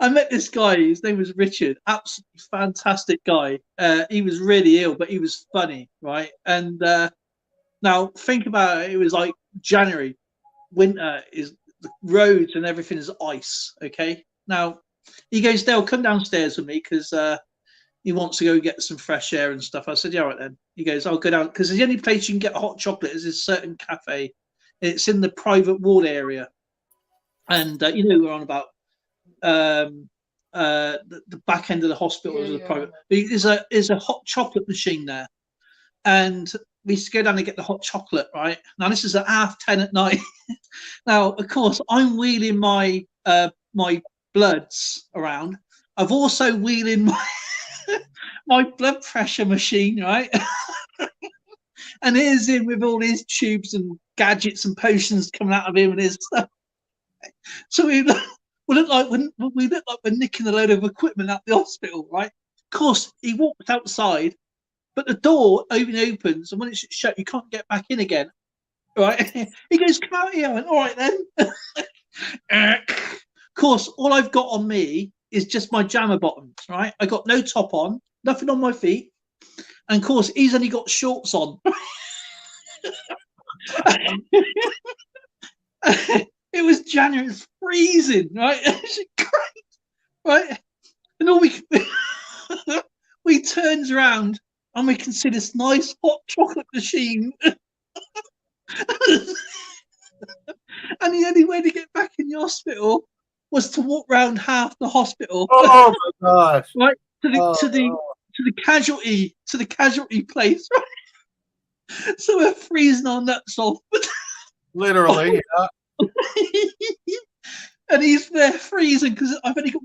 I met this guy, his name was Richard, absolutely fantastic guy. He was really ill, but he was funny, right? And now think about it, it was like January, winter, is the roads and everything is ice, okay? Now, he goes, Dale, come downstairs with me because he wants to go get some fresh air and stuff. I said, yeah, all right then. He goes, I'll go down, because the only place you can get hot chocolate is this certain cafe. It's in the private ward area. And you know, we're on about the back end of the hospital is a private. There's a hot chocolate machine there, and we used to go down and get the hot chocolate. Right now, this is at 10:30 at night. Now, of course, I'm wheeling my my bloods around. I've also wheeling my blood pressure machine, right? And here's him with all his tubes and gadgets and potions coming out of him and his stuff. So we look like we're nicking a load of equipment at the hospital, right? Of course, he walked outside, but the door opens, and when it's shut, you can't get back in again, right? He goes, "Come out here." I went, "All right then." Of course, all I've got on me is just my jammer bottoms, right? I got no top on, nothing on my feet, and of course, he's only got shorts on. It was January, it's freezing, right? It's great, right? And all we turns around and we can see this nice hot chocolate machine. And the only way to get back in the hospital was to walk around half the hospital. Oh my gosh! Right to the casualty place. Right? So we're freezing our nuts off. Literally, yeah. And he's there freezing because I've only got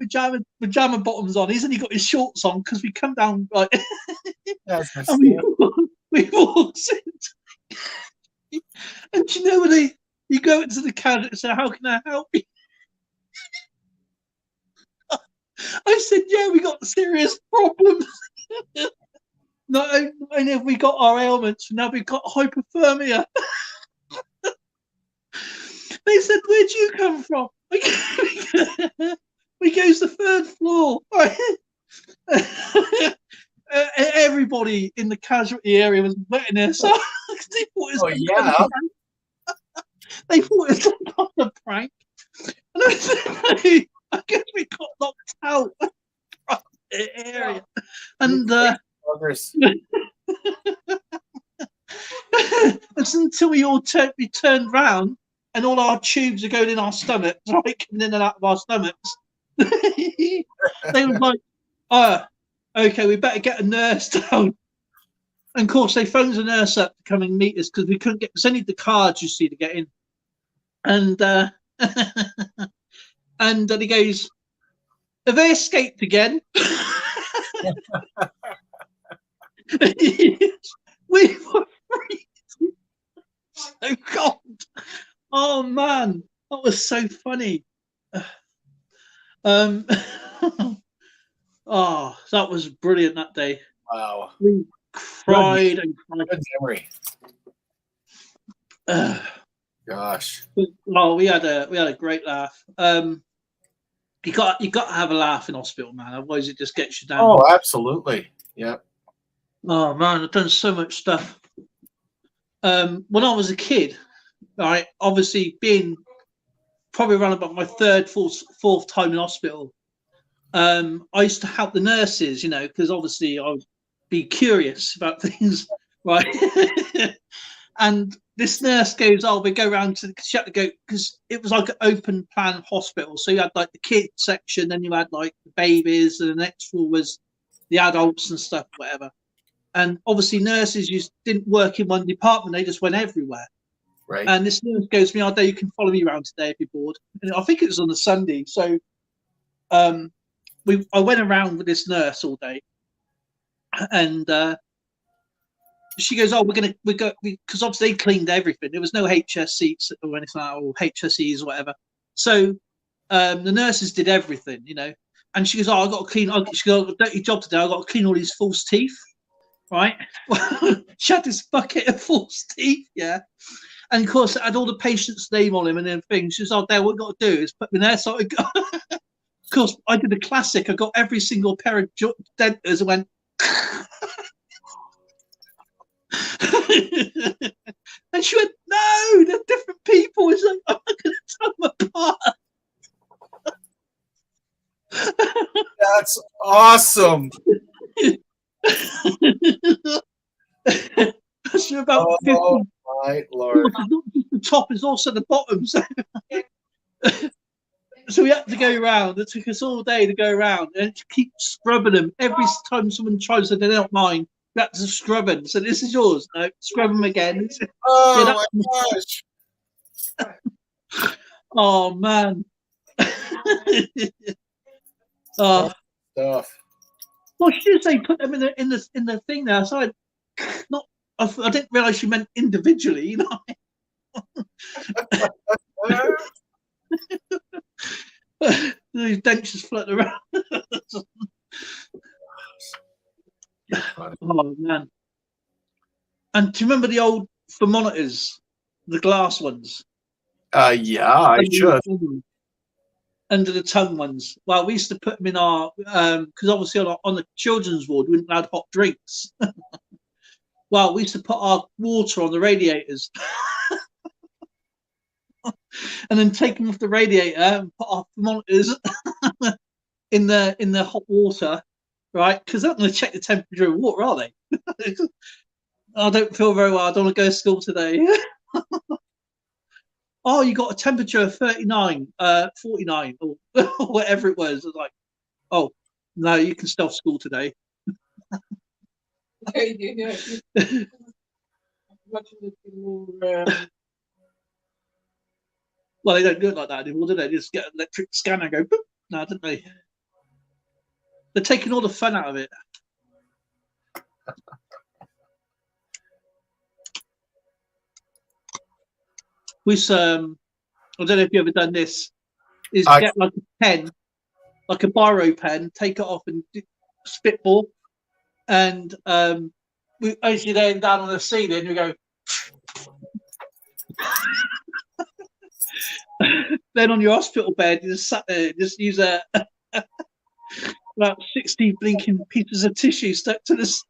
pajama bottoms on. He's only got his shorts on because we come down right. And we walk in. And you know when you go into the cabinet and say, "How can I help you?" I said, "Yeah, we got serious problems. Not only have we got our ailments, now we've got hypothermia." They said, "Where'd you come from?" We goes the third floor. Everybody in the casualty area was wetting their socks. They thought it was a prank. And I said, I guess we got locked out from the area. And until we all turned round and all our tubes are going in our stomachs, right, coming in and out of our stomachs. They were like, okay, we better get a nurse down. And of course, they phoned the nurse up to come and meet us because we couldn't get. There's only the cards you see to get in. And and he goes, "Have they escaped again?" We were freezing, so cold. Oh man, that was so funny. Oh, that was brilliant that day. Wow. We cried and cried. Good memory. Gosh. Well, we had a great laugh. You got to have a laugh in hospital, man. Otherwise, it just gets you down. Oh, absolutely. Yeah. Oh man, I've done so much stuff. When I was a kid, right, obviously being probably around about my third, fourth time in hospital, I used to help the nurses, because obviously I would be curious about things, right? And this nurse goes, "Oh, we go around to she had to go," because it was like an open plan hospital. So you had like the kids section, then you had like the babies, and the next floor was the adults and stuff, whatever. And obviously nurses just didn't work in one department; they just went everywhere. Right. And this nurse goes to me, "Oh, you can follow me around today if you're bored." And I think it was on a Sunday, so I went around with this nurse all day, and she goes, "Oh, we go," because obviously they cleaned everything. There was no HS seats or anything like that, or HSEs or whatever. So the nurses did everything, And she goes, "Oh, I got to clean." She goes, "I've got a dirty job today. I got to clean all these false teeth." Right? She had this bucket of false teeth, yeah. And of course, it had all the patient's name on him and everything. She says, "Oh, Dale, what we've got to do is put me there." So of course, I did the classic. I got every single pair of dentures and went. And she went, "No, they're different people." It's like, I'm not going to tell them apart. That's awesome. That's about 50. My Lord. Not just the top, it's also the bottom. So we had to go around. It took us all day to go around and to keep scrubbing them. Every time someone tries to, they don't mind. We had to scrub them. So this is yours. No, scrub them again. Oh my gosh. Oh man. Oh. Stuff. Well, she did say put them in the thing there. So I didn't realise she meant individually. These dentures floating around. Oh man! And do you remember the old thermometers, the glass ones? Yeah, I should. Under the tongue ones. Well, we used to put them in our because obviously on the children's ward we wouldn't have hot drinks. Well, we used to put our water on the radiators. And then take them off the radiator and put our thermometers in the hot water, right? Because they're not going to check the temperature of water, are they? I don't feel very well. I don't want to go to school today. Oh, you got a temperature of 39, 49, or whatever it was. It's like, oh, no, you can stop school today. Yeah. Well, they don't do it like that anymore, do they? They just get an electric scanner and go, boop. No, didn't they? They're taking all the fun out of it. I don't know if you've ever done this, is get like a pen, like a biro pen, take it off and spitball. And we actually then down on the ceiling, we go. Then on your hospital bed, you just sat there, just use about 60 blinking pieces of tissue stuck to this.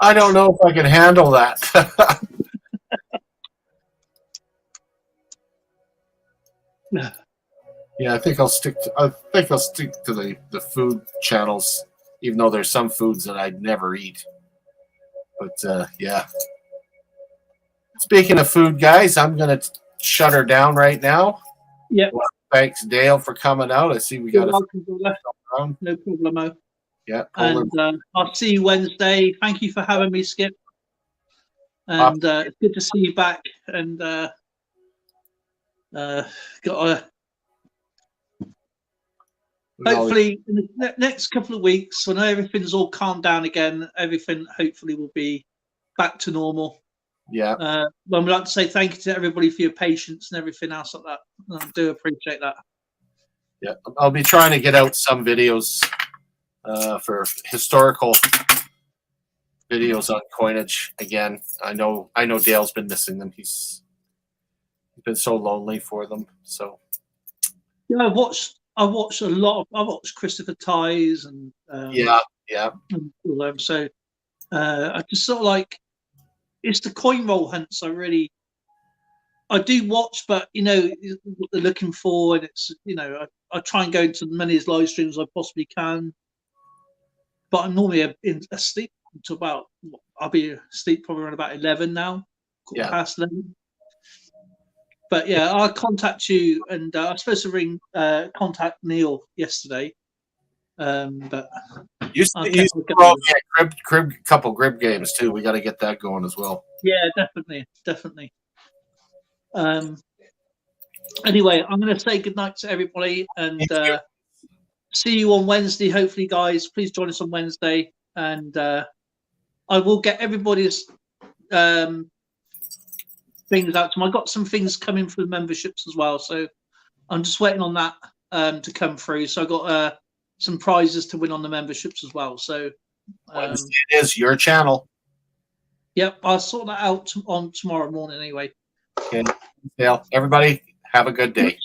I don't know if I can handle that. Yeah, I think I'll stick to the food channels, even though there's some foods that I'd never eat. But yeah. Speaking of food, guys, I'm gonna shut her down right now. Yeah. Well, thanks, Dale, for coming out. I see we got no problemo. Yeah. And I'll see you Wednesday. Thank you for having me, Skip. And it's good to see you back. And hopefully in the next couple of weeks, when everything's all calmed down again, everything hopefully will be back to normal. Yeah. I would like to say thank you to everybody for your patience and everything else like that. I do appreciate that. Yeah, I'll be trying to get out some videos for historical videos on coinage. Again, I know Dale's been missing them. He's been so lonely for them. So Yeah, I watched a lot of. I watched Christopher Ties and yeah. and all them. So I just sort of like it's the coin roll hunts. I do watch, but you know what they're looking for, and it's I try and go into as many as live streams as I possibly can. But I'm normally asleep until about I'll be asleep probably around about 11 now, quarter past 11. But yeah, I'll contact you, and I was supposed to contact Neil yesterday, but You okay, crib couple grib games too. We got to get that going as well. yeah, definitely. Anyway, I'm going to say goodnight to everybody, and see you on Wednesday. Hopefully, guys, please join us on Wednesday, and I will get everybody's things out to them. I got some things coming for the memberships as well, so I'm just waiting on that to come through. So I got some prizes to win on the memberships as well. So Wednesday it is your channel. Yep, I'll sort that out on tomorrow morning anyway. Okay, Dale. Everybody, have a good day.